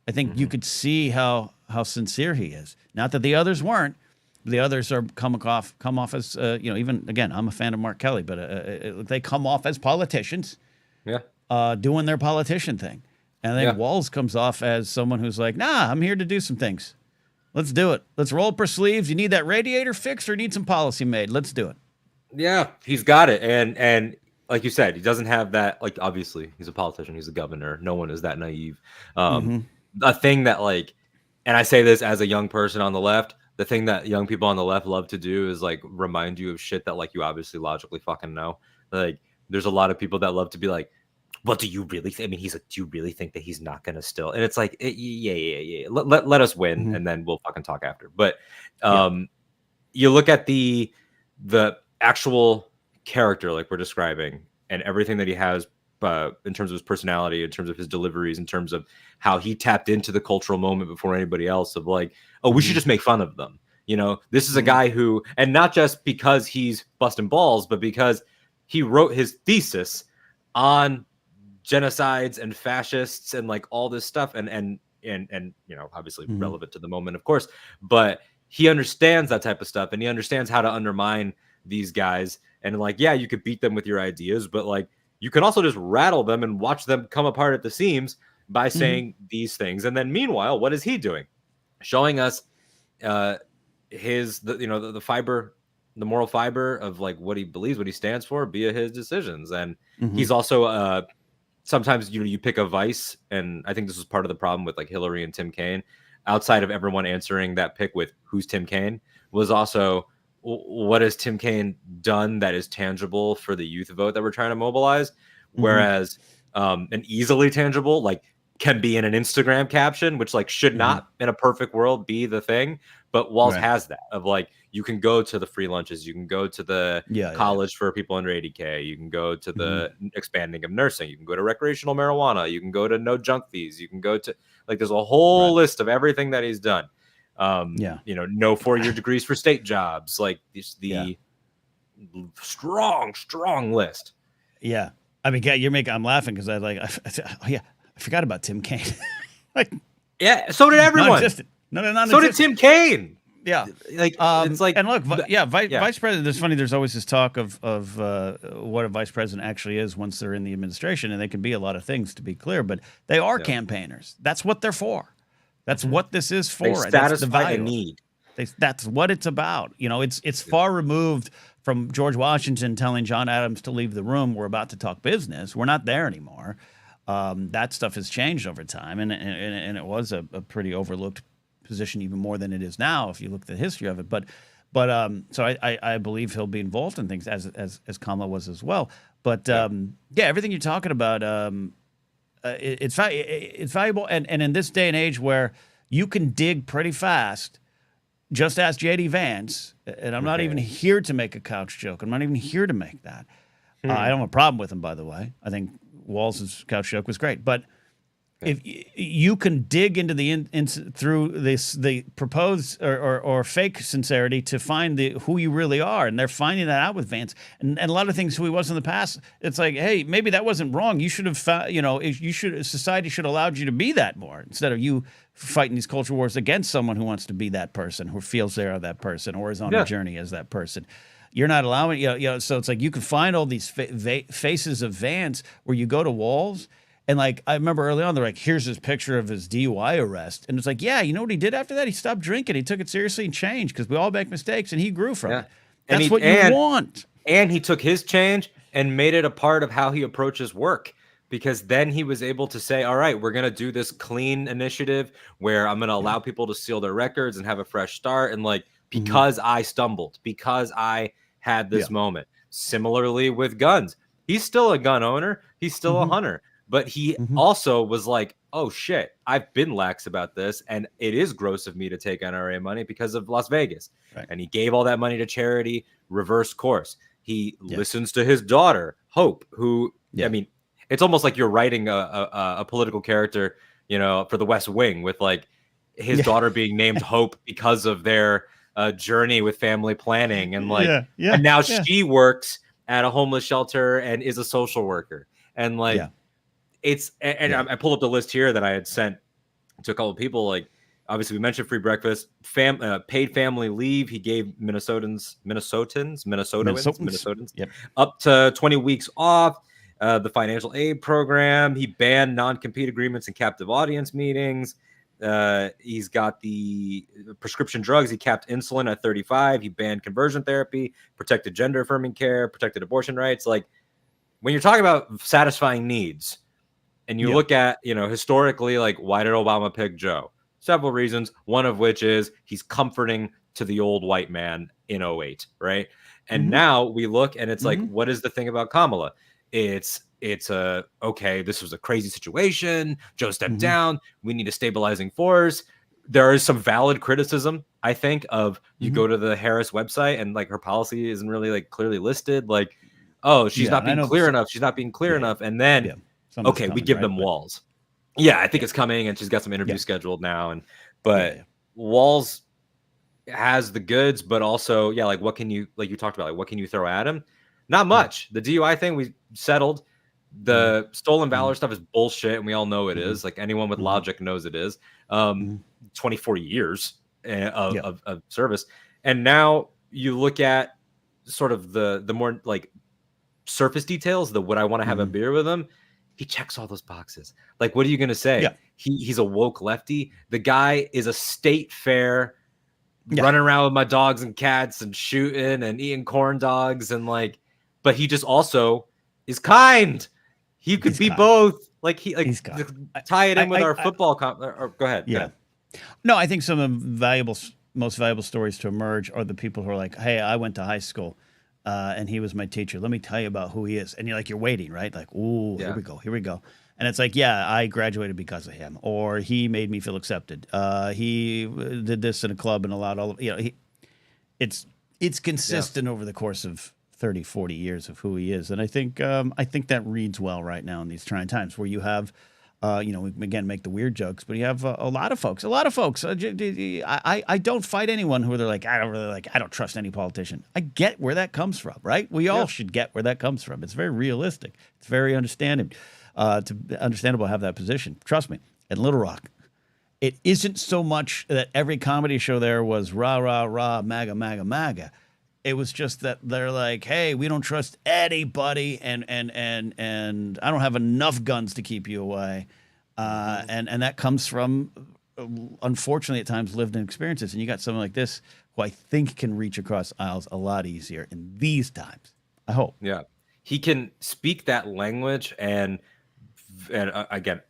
Speaker 1: I think you could see how sincere he is. Not that the others weren't. The others are come off as even again, I'm a fan of Mark Kelly, but they come off as politicians, doing their politician thing. And then Walz comes off as someone who's like, nah, I'm here to do some things. Let's do it. Let's roll up our sleeves. You need that radiator fixed or need some policy made? Let's do it.
Speaker 2: Yeah, he's got it. And like you said, he doesn't have that. Like, obviously, he's a politician. He's a governor. No one is that naive. A thing that, like, and I say this as a young person on the left, the thing that young people on the left love to do is, like, remind you of shit that, like, you obviously logically fucking know. Like, there's a lot of people that love to be like, what do you really think? I mean, he's like, do you really think that he's not going to still? And it's like, yeah. Let us win, and then we'll fucking talk after. But you look at the actual character, like we're describing, and everything that he has in terms of his personality, in terms of his deliveries, in terms of how he tapped into the cultural moment before anybody else of like, oh, we should just make fun of them. You know, this is a guy who, and not just because he's busting balls, but because he wrote his thesis on genocides and fascists and like all this stuff, and obviously relevant to the moment, of course, but he understands that type of stuff, and he understands how to undermine these guys. And like, yeah, you could beat them with your ideas, but like, you can also just rattle them and watch them come apart at the seams by saying these things. And then meanwhile, what is he doing? Showing us the fiber, the moral fiber of like what he believes, what he stands for via his decisions. And he's also sometimes you pick a vice, and I think this was part of the problem with like Hillary and Tim Kaine, outside of everyone answering that pick with who's Tim Kaine, was also what has Tim Kaine done that is tangible for the youth vote that we're trying to mobilize. Whereas an easily tangible, like, can be in an Instagram caption, which like should not in a perfect world be the thing. But Walz has that of like, you can go to the free lunches, you can go to the college for people under 80K, you can go to the expanding of nursing, you can go to recreational marijuana, you can go to no junk fees, you can go to like, there's a whole list of everything that he's done. No 4-year degrees for state jobs, like the strong list.
Speaker 1: Yeah. I mean, I'm laughing because I forgot about Tim Kaine.
Speaker 2: So did everyone.
Speaker 1: No,
Speaker 2: so did Tim Kaine.
Speaker 1: Yeah,
Speaker 2: like it's like,
Speaker 1: and look, vice president. There's funny. There's always this talk of what a vice president actually is once they're in the administration, and they can be a lot of things, to be clear. But they are campaigners. That's what they're for. That's what this is for.
Speaker 2: They satisfy a need.
Speaker 1: That's what it's about. You know, it's far removed from George Washington telling John Adams to leave the room. We're about to talk business. We're not there anymore. That stuff has changed over time, and it was a pretty overlooked position, even more than it is now if you look at the history of it. But so I believe he'll be involved in things as Kamala was as well. But everything you're talking about, it's valuable, and in this day and age where you can dig pretty fast. Just ask J.D. Vance, and I'm not even here to make a couch joke. I'm not even here to make that. I don't have a problem with him, by the way. I think Walz's couch joke was great, but if you can dig into through the proposed or fake sincerity to find who you really are, and they're finding that out with Vance, and a lot of things who he was in the past. It's like, hey, maybe that wasn't wrong. You should have, society should have allowed you to be that more instead of you fighting these culture wars against someone who wants to be that person, who feels they are that person, or is on a journey as that person. You're not allowing, so it's like you can find all these faces of Vance where you go to Walz. And like, I remember early on, they're like, here's his picture of his DUI arrest. And it's like, yeah, you know what he did after that? He stopped drinking. He took it seriously and changed, because we all make mistakes, and he grew from it. That's what you want.
Speaker 2: And he took his change and made it a part of how he approaches work, because then he was able to say, all right, we're going to do this clean initiative where I'm going to allow people to seal their records and have a fresh start. And like, because I stumbled, because I had this moment. Similarly with guns. He's still a gun owner. He's still a hunter. But he also was like, oh, shit, I've been lax about this, and it is gross of me to take NRA money because of Las Vegas. Right. And he gave all that money to charity, reverse course. He listens to his daughter, Hope, who, I mean, it's almost like you're writing a political character, for the West Wing, with like his daughter being named Hope because of their journey with family planning. And like, and now she works at a homeless shelter and is a social worker. And like, I pulled up the list here that I had sent to a couple of people. Like, obviously, we mentioned free breakfast, paid family leave. He gave Minnesotans, up to 20 weeks off. The financial aid program. He banned non-compete agreements and captive audience meetings. He's got the prescription drugs. He capped insulin at 35. He banned conversion therapy, protected gender affirming care, protected abortion rights. Like, when you're talking about satisfying needs, and you look at, historically, like, why did Obama pick Joe? Several reasons, one of which is he's comforting to the old white man in 08, right? And now we look and it's like, what is the thing about Kamala? It's okay, this was a crazy situation. Joe stepped down. We need a stabilizing force. There is some valid criticism, I think, of you go to the Harris website and like her policy isn't really like clearly listed. Like, oh, she's not being clear enough. She's not being clear enough. And then, okay, we give them Walls. Yeah, I think it's coming, and she's got some interviews scheduled now. But Walls has the goods, but also, like, what can you, like you talked about, like, what can you throw at him? Not much. The DUI thing we settled. The stolen valor stuff is bullshit, and we all know it is. Like, anyone with logic knows it is. 24 years of service, and now you look at sort of the more like surface details. Would I want to have a beer with him? He checks all those boxes. Like, what are you going to say? Yeah. He's a woke lefty. The guy is a state fair, running around with my dogs and cats and shooting and eating corn dogs. And like, but he just also is kind. He could be kind. Both. Like, he's tie it in with our football. Or go ahead.
Speaker 1: Yeah.
Speaker 2: Go ahead.
Speaker 1: No, I think some of the most valuable stories to emerge are the people who are like, hey, I went to high school. And he was my teacher. Let me tell you about who he is. And you're waiting, right? Like, ooh, here we go. And it's like, yeah, I graduated because of him, or he made me feel accepted. He did this in a club and allowed all of, it's consistent over the course of 30, 40 years of who he is. And I think that reads well right now in these trying times where you have, we again make the weird jokes, but you have a lot of folks. I don't fight anyone who they're like, I don't trust any politician. I get where that comes from, right? We all should get where that comes from. It's very realistic. It's very understandable to have that position. Trust me. At Little Rock, it isn't so much that every comedy show there was rah, rah, rah, MAGA, MAGA, MAGA. It was just that they're like, hey, we don't trust anybody, and I don't have enough guns to keep you away. And that comes from, unfortunately, at times lived in experiences. And you got someone like this who I think can reach across aisles a lot easier in these times. I hope.
Speaker 2: Yeah, he can speak that language, and again,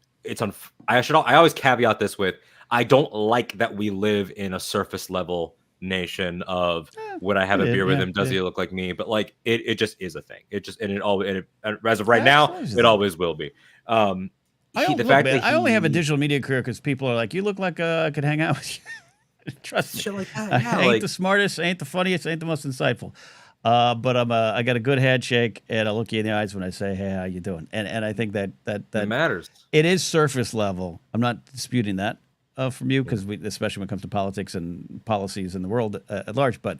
Speaker 2: I always caveat this with, I don't like that we live in a surface level nation of would I have a beer with him? Does he look like me? But like it just is a thing. It just as of right now, it always will be. I
Speaker 1: only have a digital media career because people are like, you look like I could hang out with you. Trust me.
Speaker 2: Shit like that.
Speaker 1: I ain't the smartest, I ain't the funniest, I ain't the most insightful. But I got a good handshake, and I look you in the eyes when I say, hey, how you doing? And I think that
Speaker 2: matters.
Speaker 1: It is surface level. I'm not disputing that from you, because especially when it comes to politics and policies in the world at large. But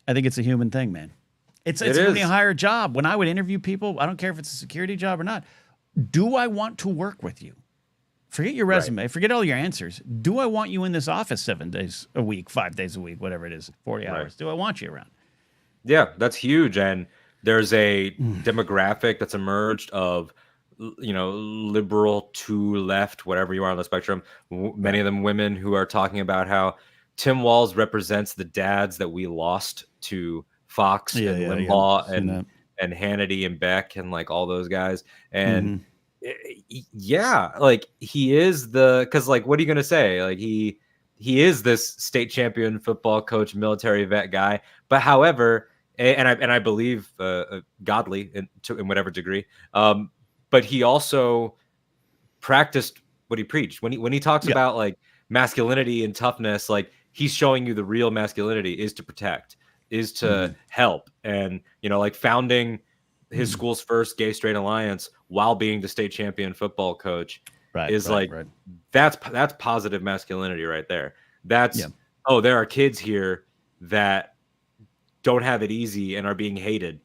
Speaker 1: I think it's a human thing, man. It's when you hire a job. When I would interview people, I don't care if it's a security job or not. Do I want to work with you? Forget your resume. Forget all your answers. Do I want you in this office 7 days a week, 5 days a week, whatever it is, 40 hours? Do I want you around?
Speaker 2: Yeah, that's huge. And there's a demographic that's emerged of, liberal to left, whatever you are on the spectrum. Many of them women who are talking about how Tim Walz represents the dads that we lost to Fox and Limbaugh and Hannity and Beck and like all those guys. And like he is because like, what are you going to say? Like he is this state champion football coach, military vet guy. But however, and I believe godly in whatever degree. But he also practiced what he preached. When he talks about like masculinity and toughness, like he's showing you the real masculinity is to protect, is to help. And, like founding his school's first gay straight alliance while being the state champion football coach that's positive masculinity right there. That's, there are kids here that don't have it easy and are being hated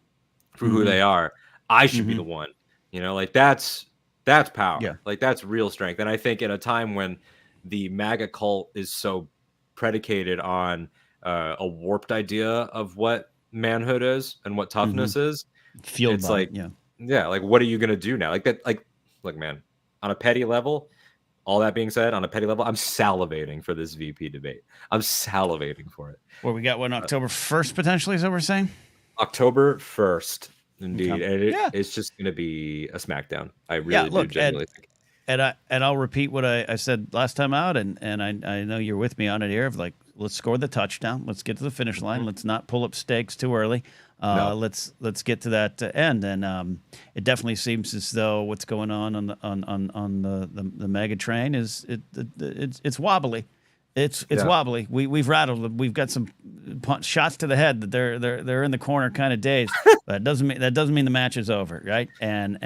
Speaker 2: for who they are, I should be
Speaker 1: Mm-hmm.
Speaker 2: the one. You know, like that's power.
Speaker 1: Yeah.
Speaker 2: Like that's real strength. And I think in a time when the MAGA cult is so predicated on a warped idea of what manhood is and what
Speaker 1: Mm-hmm.
Speaker 2: toughness is,
Speaker 1: Fueled
Speaker 2: it's
Speaker 1: by
Speaker 2: like,
Speaker 1: it. Yeah.
Speaker 2: yeah, like what are you gonna do now? Like that, like, look, man, on a petty level, all that being said, on a petty level, I'm salivating for this VP debate. I'm salivating for it.
Speaker 1: Where we got one October 1st potentially, is that what we're saying?
Speaker 2: October 1st,
Speaker 1: Okay.
Speaker 2: indeed. And
Speaker 1: Yeah.
Speaker 2: it's just going to be a smackdown. I
Speaker 1: Yeah.
Speaker 2: really do
Speaker 1: Look,
Speaker 2: genuinely think.
Speaker 1: I'll repeat what I said last time out, and I know you're with me on it here. Of like, let's score the touchdown. Let's get to the finish line. Let's not pull up stakes too early.
Speaker 2: No.
Speaker 1: Let's get to that end. And it definitely seems as though what's going on the mega train is it's wobbly. It's wobbly. We've rattled them. We've got some shots to the head that they're in the corner kind of dazed. But that doesn't mean the match is over, right? And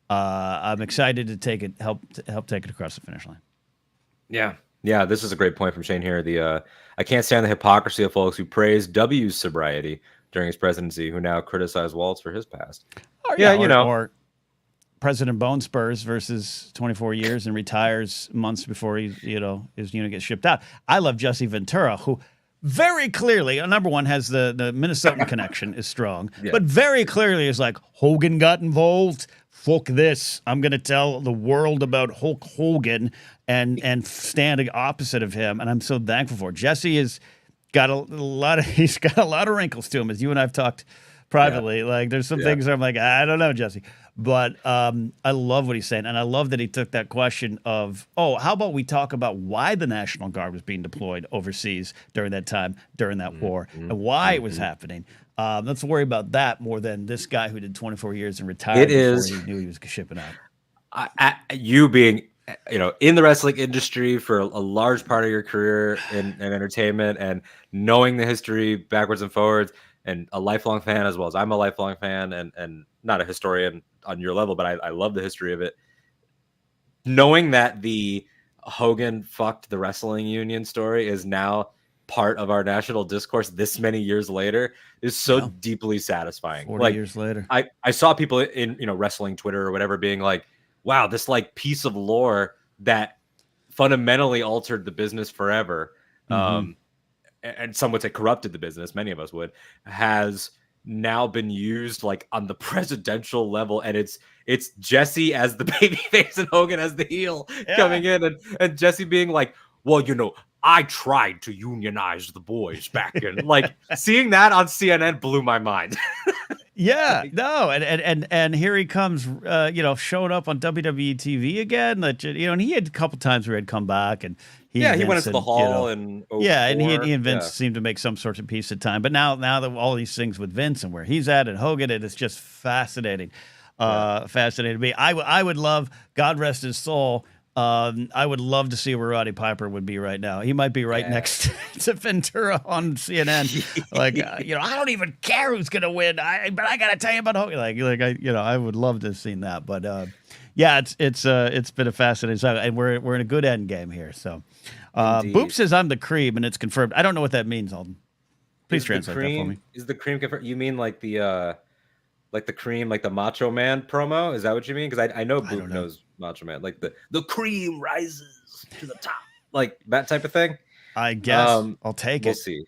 Speaker 1: I'm excited to help take it across the finish line.
Speaker 2: Yeah. Yeah. This is a great point from Shane here. I can't stand the hypocrisy of folks who praise W's sobriety during his presidency, who now criticize Waltz for his past.
Speaker 1: Or President Bone Spurs versus 24 years and retires months before his unit gets shipped out. I love Jesse Ventura, who very clearly, number one, has the Minnesotan connection is strong, but very clearly is like, Hogan got involved. Fuck this. I'm going to tell the world about Hulk Hogan and stand opposite of him. And I'm so thankful for it. Jesse has got he's got a lot of wrinkles to him, as you and I've talked privately. Yeah. Like there's some things where I'm like, I don't know, Jesse. But I love what he's saying. And I love that he took that question of, how about we talk about why the National Guard was being deployed overseas during that time, during that war, and why it was happening. Let's worry about that more than this guy who did 24 years and retired before he knew he was shipping out.
Speaker 2: You being, in the wrestling industry for a large part of your career in entertainment and knowing the history backwards and forwards, and a lifelong fan as well as I'm a lifelong fan and not a historian on your level, but I love the history of it. Knowing that the Hogan fucked the wrestling union story is now part of our national discourse this many years later is so deeply satisfying.
Speaker 1: 40 years later.
Speaker 2: I saw people in, wrestling Twitter or whatever being like, wow, this like piece of lore that fundamentally altered the business forever. And some would say corrupted the business, many of us would, has now been used like on the presidential level. And it's Jesse as the babyface and Hogan as the heel coming in and Jesse being like, well, I tried to unionize the boys back in. Like seeing that on CNN blew my mind.
Speaker 1: And here he comes, showing up on WWE TV again. And he had a couple times where he'd come back and
Speaker 2: he went into the hall and
Speaker 1: and he and Vince seemed to make some sort of peace at time. But now that all these things with Vince and where he's at and Hogan, it's just fascinating, fascinating to me. I would love, God rest his soul. I would love to see where Roddy Piper would be right now. He might be right next to Ventura on CNN. Like, I don't even care who's gonna win. But I gotta tell you about Hogan. I would love to have seen that. But it's been a fascinating time, and we're in a good end game here. So, Boop says I'm the cream, and it's confirmed. I don't know what that means, Alden. Please translate that for me.
Speaker 2: Is the cream confirmed? You mean like the cream, like the Macho Man promo? Is that what you mean? Because I know Boop knows Macho Man, like the cream rises to the top, like that type of thing.
Speaker 1: I guess I'll take it.
Speaker 2: We'll see.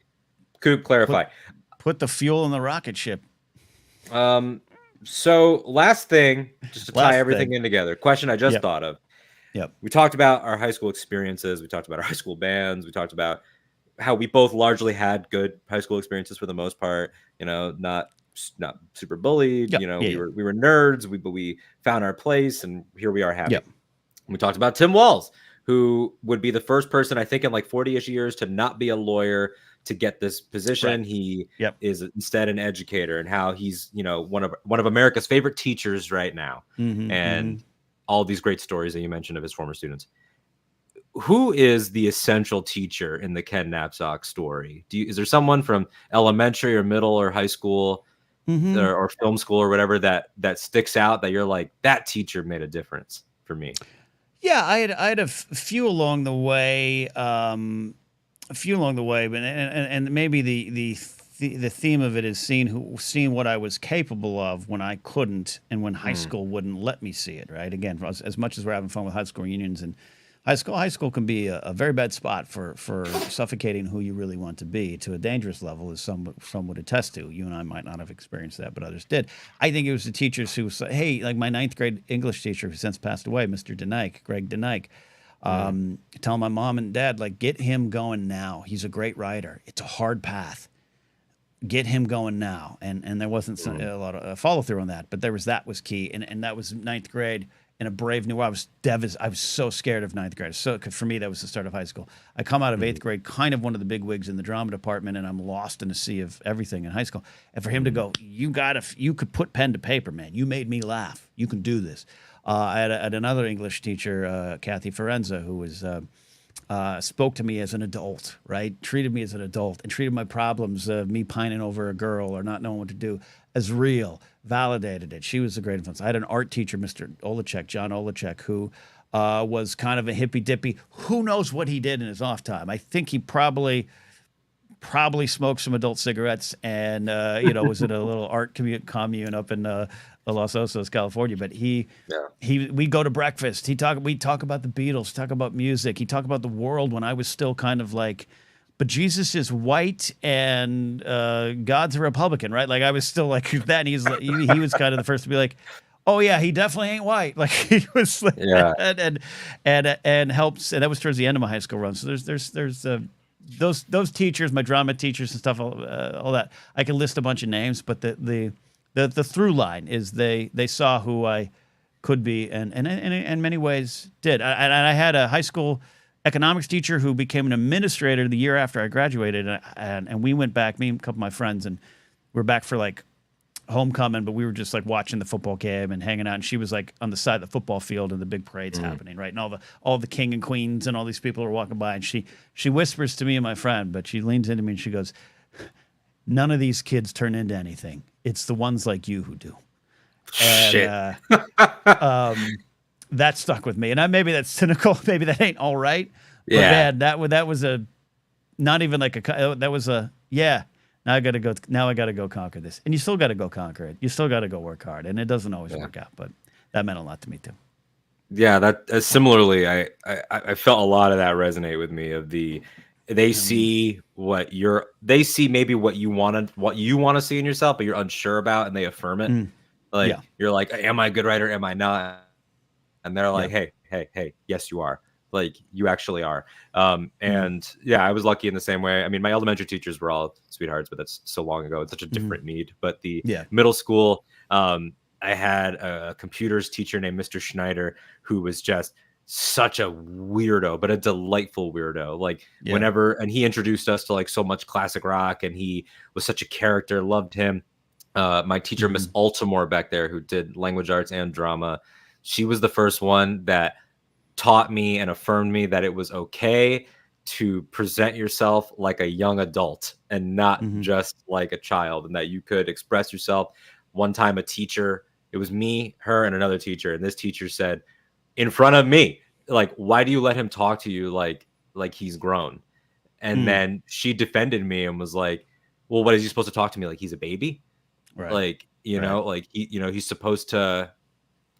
Speaker 2: Coop, clarify.
Speaker 1: Put the fuel in the rocket ship.
Speaker 2: So last thing, just to tie everything in together. Question I just thought of.
Speaker 1: Yep.
Speaker 2: We talked about our high school experiences. We talked about our high school bands. We talked about how we both largely had good high school experiences for the most part. Not super bullied. We were nerds. But we found our place, and here we are happy. We talked about Tim Walz, who would be the first person I think in like 40-ish years to not be a lawyer to get this position. Right. He is instead an educator, and how he's one of America's favorite teachers right now, and all these great stories that you mentioned of his former students. Who is the essential teacher in the Ken Knapsack story? Is there someone from elementary or middle or high school? Or film school or whatever that sticks out that you're like, that teacher made a difference for me?
Speaker 1: Yeah, I had a few along the way, but and maybe the the theme of it is seeing what I was capable of when I couldn't, and when high school wouldn't let me see it. Right. Again, as much as we're having fun with high school reunions and high school can be a very bad spot for suffocating who you really want to be to a dangerous level, as some would attest to. You and I might not have experienced that, but others did. I think it was the teachers who said, hey, like my ninth grade English teacher who since passed away, Mr. Greg Denike, telling my mom and dad, like, get him going now. He's a great writer. It's a hard path. Get him going now. And there wasn't a lot of follow through on that, but that was key. And that was ninth grade. In a brave new world, I was so scared of ninth grade. So for me, that was the start of high school. I come out of eighth grade, kind of one of the big wigs in the drama department, and I'm lost in a sea of everything in high school. And for him to go, you could put pen to paper, man. You made me laugh. You can do this. I had another English teacher, Kathy Ferenza, who was spoke to me as an adult, right? Treated me as an adult and treated my problems, me pining over a girl or not knowing what to do, as real, validated it. She was a great influence. I had an art teacher, Mr. Olachek, John Olachek, who was kind of a hippy-dippy. Who knows what he did in his off time? I think he probably smoked some adult cigarettes and, was in a little art commune up in Los Osos, California. But we go to breakfast. We talk about the Beatles, talk about music. He talked about the world when I was still kind of like, but Jesus is white and God's a Republican, right? Like I was still like that. And he was kind of the first to be like, oh yeah, he definitely ain't white. Like he was like that and helps. And that was towards the end of my high school run. So there's those teachers, my drama teachers and stuff, all that. I can list a bunch of names, but the through line is they saw who I could be and in many ways did. And I had a high school economics teacher who became an administrator the year after I graduated, and we went back, me and a couple of my friends, and we were back for like homecoming, but we were just like watching the football game and hanging out. And she was like on the side of the football field and the big parade's happening, right? And all the king and queens and all these people are walking by, and she whispers to me and my friend, but she leans into me and she goes, "None of these kids turn into anything. It's the ones like you who do." And,
Speaker 2: Shit.
Speaker 1: that stuck with me, and maybe that's cynical. Maybe that ain't all right. But man, that was a not even like that was a Now I got to go. Now I got to go conquer this, and you still got to go conquer it. You still got to go work hard, and it doesn't always work out. But that meant a lot to me too.
Speaker 2: Yeah, that similarly, I felt a lot of that resonate with me. They see maybe what you want to see in yourself, but you're unsure about, and they affirm it. You're like, am I a good writer? Am I not? And they're like, hey, yes, you are. Like, you actually are. And I was lucky in the same way. I mean, my elementary teachers were all sweethearts, but that's so long ago. It's such a different need. But the middle school, I had a computers teacher named Mr. Schneider, who was just such a weirdo, but a delightful weirdo. Like and he introduced us to like so much classic rock, and he was such a character, loved him. My teacher, Miss Altamore back there, who did language arts and drama, she was the first one that taught me and affirmed me that it was okay to present yourself like a young adult and not just like a child, and that you could express yourself. One time a teacher, it was me, her, and another teacher, and this teacher said in front of me, like, why do you let him talk to you like he's grown? And then she defended me and was like, well, what is he supposed to talk to me like he's a baby? Right. Like, like he's supposed to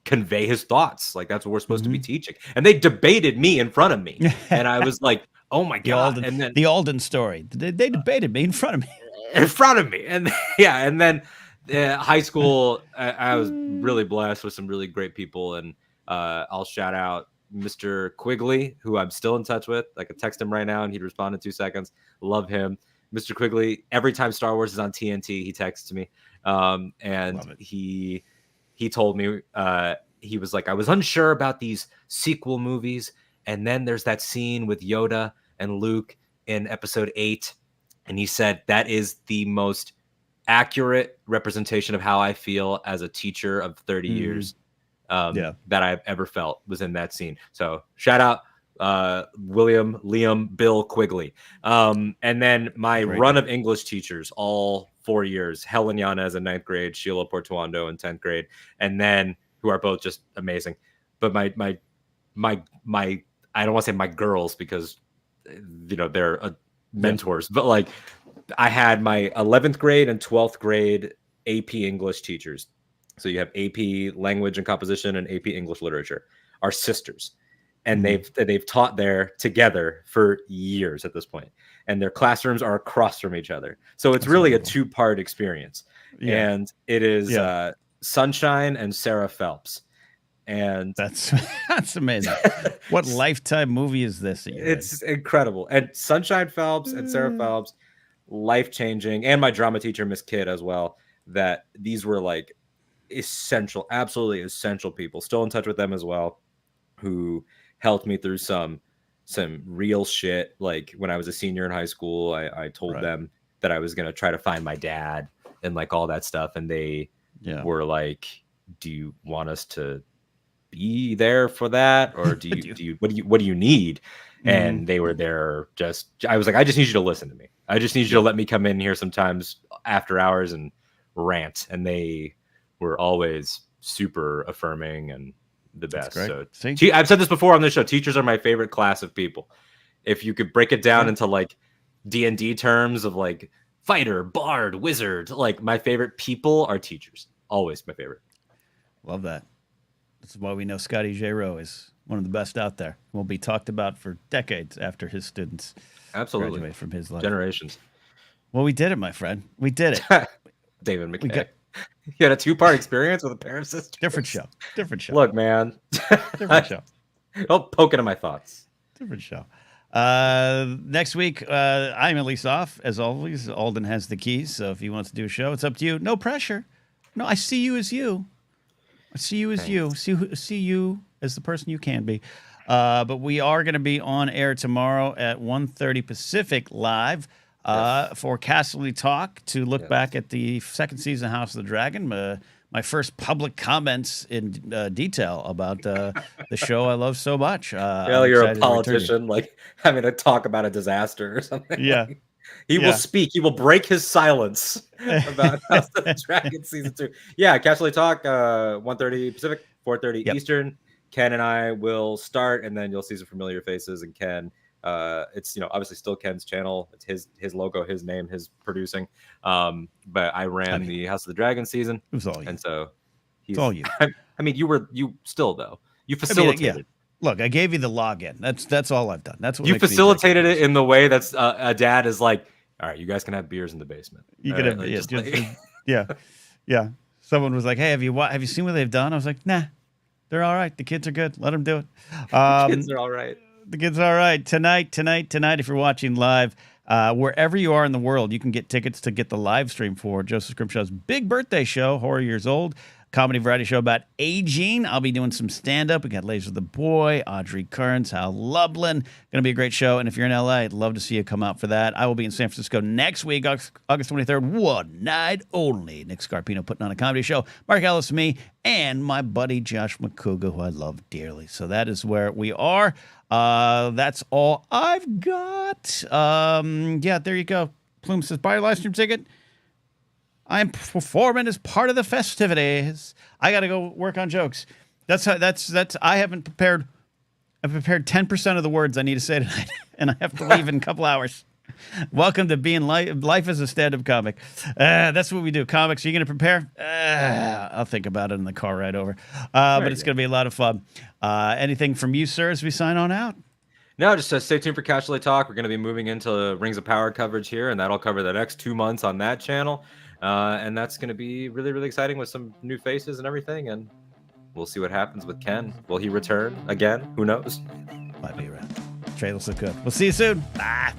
Speaker 2: convey his thoughts. Like, that's what we're supposed to be teaching. And they debated me in front of me. And I was like, oh my God.
Speaker 1: And then the Alden story. They debated me in front of me.
Speaker 2: And and then high school, I was really blessed with some really great people. And I'll shout out Mr. Quigley, who I'm still in touch with. I could text him right now and he'd respond in 2 seconds. Love him. Mr. Quigley, every time Star Wars is on TNT, he texts me. And he told me, he was like, I was unsure about these sequel movies. And then there's that scene with Yoda and Luke in episode 8. And he said, that is the most accurate representation of how I feel as a teacher of 30 years that I've ever felt was in that scene. So shout out Liam, Bill Quigley. And then my run of English teachers, all 4 years, Helen Yanez in 9th grade, Sheila Portuando in 10th grade, and then who are both just amazing. But my I don't want to say my girls because they're mentors, but like I had my 11th grade and 12th grade AP English teachers. So you have AP Language and Composition and AP English Literature are sisters. And they've taught there together for years at this point. And their classrooms are across from each other. So it's really a two-part experience. Yeah. And it is Sunshine and Sarah Phelps. And
Speaker 1: that's amazing. What Lifetime movie is this?
Speaker 2: It's incredible. And Sunshine Phelps and Sarah Phelps, life-changing. And my drama teacher, Miss Kidd, as well. That these were like essential, absolutely essential people. Still in touch with them as well, who helped me through some real shit. Like when I was a senior in high school, I told them that I was going to try to find my dad and like all that stuff. And they were like, do you want us to be there for that? Or do you, what do you need? And they were there I was like, I just need you to listen to me. I just need you to let me come in here sometimes after hours and rant. And they were always super affirming and the best. So I've said this before on this show. Teachers are my favorite class of people. If you could break it down into like D&D terms of like fighter, bard, wizard, like my favorite people are teachers. Always my favorite.
Speaker 1: Love that. This is why we know Scotty J. Rowe is one of the best out there. Will be talked about for decades after his students graduate from his life.
Speaker 2: Generations.
Speaker 1: Well, we did it, my friend. We did it.
Speaker 2: David McKay. You had a two-part experience with a pair of sisters.
Speaker 1: Different show.
Speaker 2: Look, man.
Speaker 1: Different show.
Speaker 2: Don't poke into my thoughts.
Speaker 1: Different show. Next week, I'm at least off, as always. Alden has the keys, so if he wants to do a show, it's up to you. No pressure. No, I see you as you. I see you as you. See you as the person you can be. But we are going to be on air tomorrow at 1:30 Pacific live. For Casterly Talk to look back at the second season of House of the Dragon. My first public comments in detail about the show I love so much.
Speaker 2: You're a politician, like having to talk about a disaster or something.
Speaker 1: Yeah.
Speaker 2: He will speak. He will break his silence about House of the Dragon season 2. Yeah, Casterly Talk, 1:30 Pacific, 4:30 Eastern. Ken and I will start, and then you'll see some familiar faces. And Ken, it's obviously still Ken's channel. It's his logo, his name, his producing. But I ran the House of the Dragon season.
Speaker 1: It was all you.
Speaker 2: And so
Speaker 1: it's all you.
Speaker 2: I mean, you still though. You facilitated.
Speaker 1: Look, I gave you the login. That's all I've done. That's what
Speaker 2: you facilitated it in the way that's a dad is like, all right, you guys can have beers in the basement.
Speaker 1: You can have yeah. Someone was like, hey, have you seen what they've done? I was like, nah, they're all right. The kids are good. Let them do it.
Speaker 2: The kids are all right.
Speaker 1: The kids are all right. Tonight, if you're watching live, wherever you are in the world, you can get tickets to get the live stream for Joseph Scrimshaw's big birthday show, Horror Years Old, comedy variety show about aging. I'll be doing some stand-up. We got Laser the Boy, Audrey Kearns, Hal Lublin. Going to be a great show. And if you're in LA, I'd love to see you come out for that. I will be in San Francisco next week, August 23rd, one night only. Nick Scarpino putting on a comedy show. Mark Ellis, me, and my buddy Josh McCouga, who I love dearly. So that is where we are. That's all I've got. There you go. Plume says, buy your live stream ticket. I'm performing as part of the festivities. I got to go work on jokes. I haven't prepared. I've prepared 10% of the words I need to say tonight, and I have to leave in a couple hours. Welcome to being life as a stand-up comic. That's what we do. Comics, are you going to prepare? I'll think about it in the car ride over. But it's going to be a lot of fun. Anything from you, sir, as we sign on out?
Speaker 2: No, just stay tuned for Casterly Talk. We're going to be moving into Rings of Power coverage here, and that'll cover the next 2 months on that channel. And that's going to be really, really exciting with some new faces and everything. And we'll see what happens with Ken. Will he return again? Who knows?
Speaker 1: Might be around. Trey looks look good. We'll see you soon. Bye.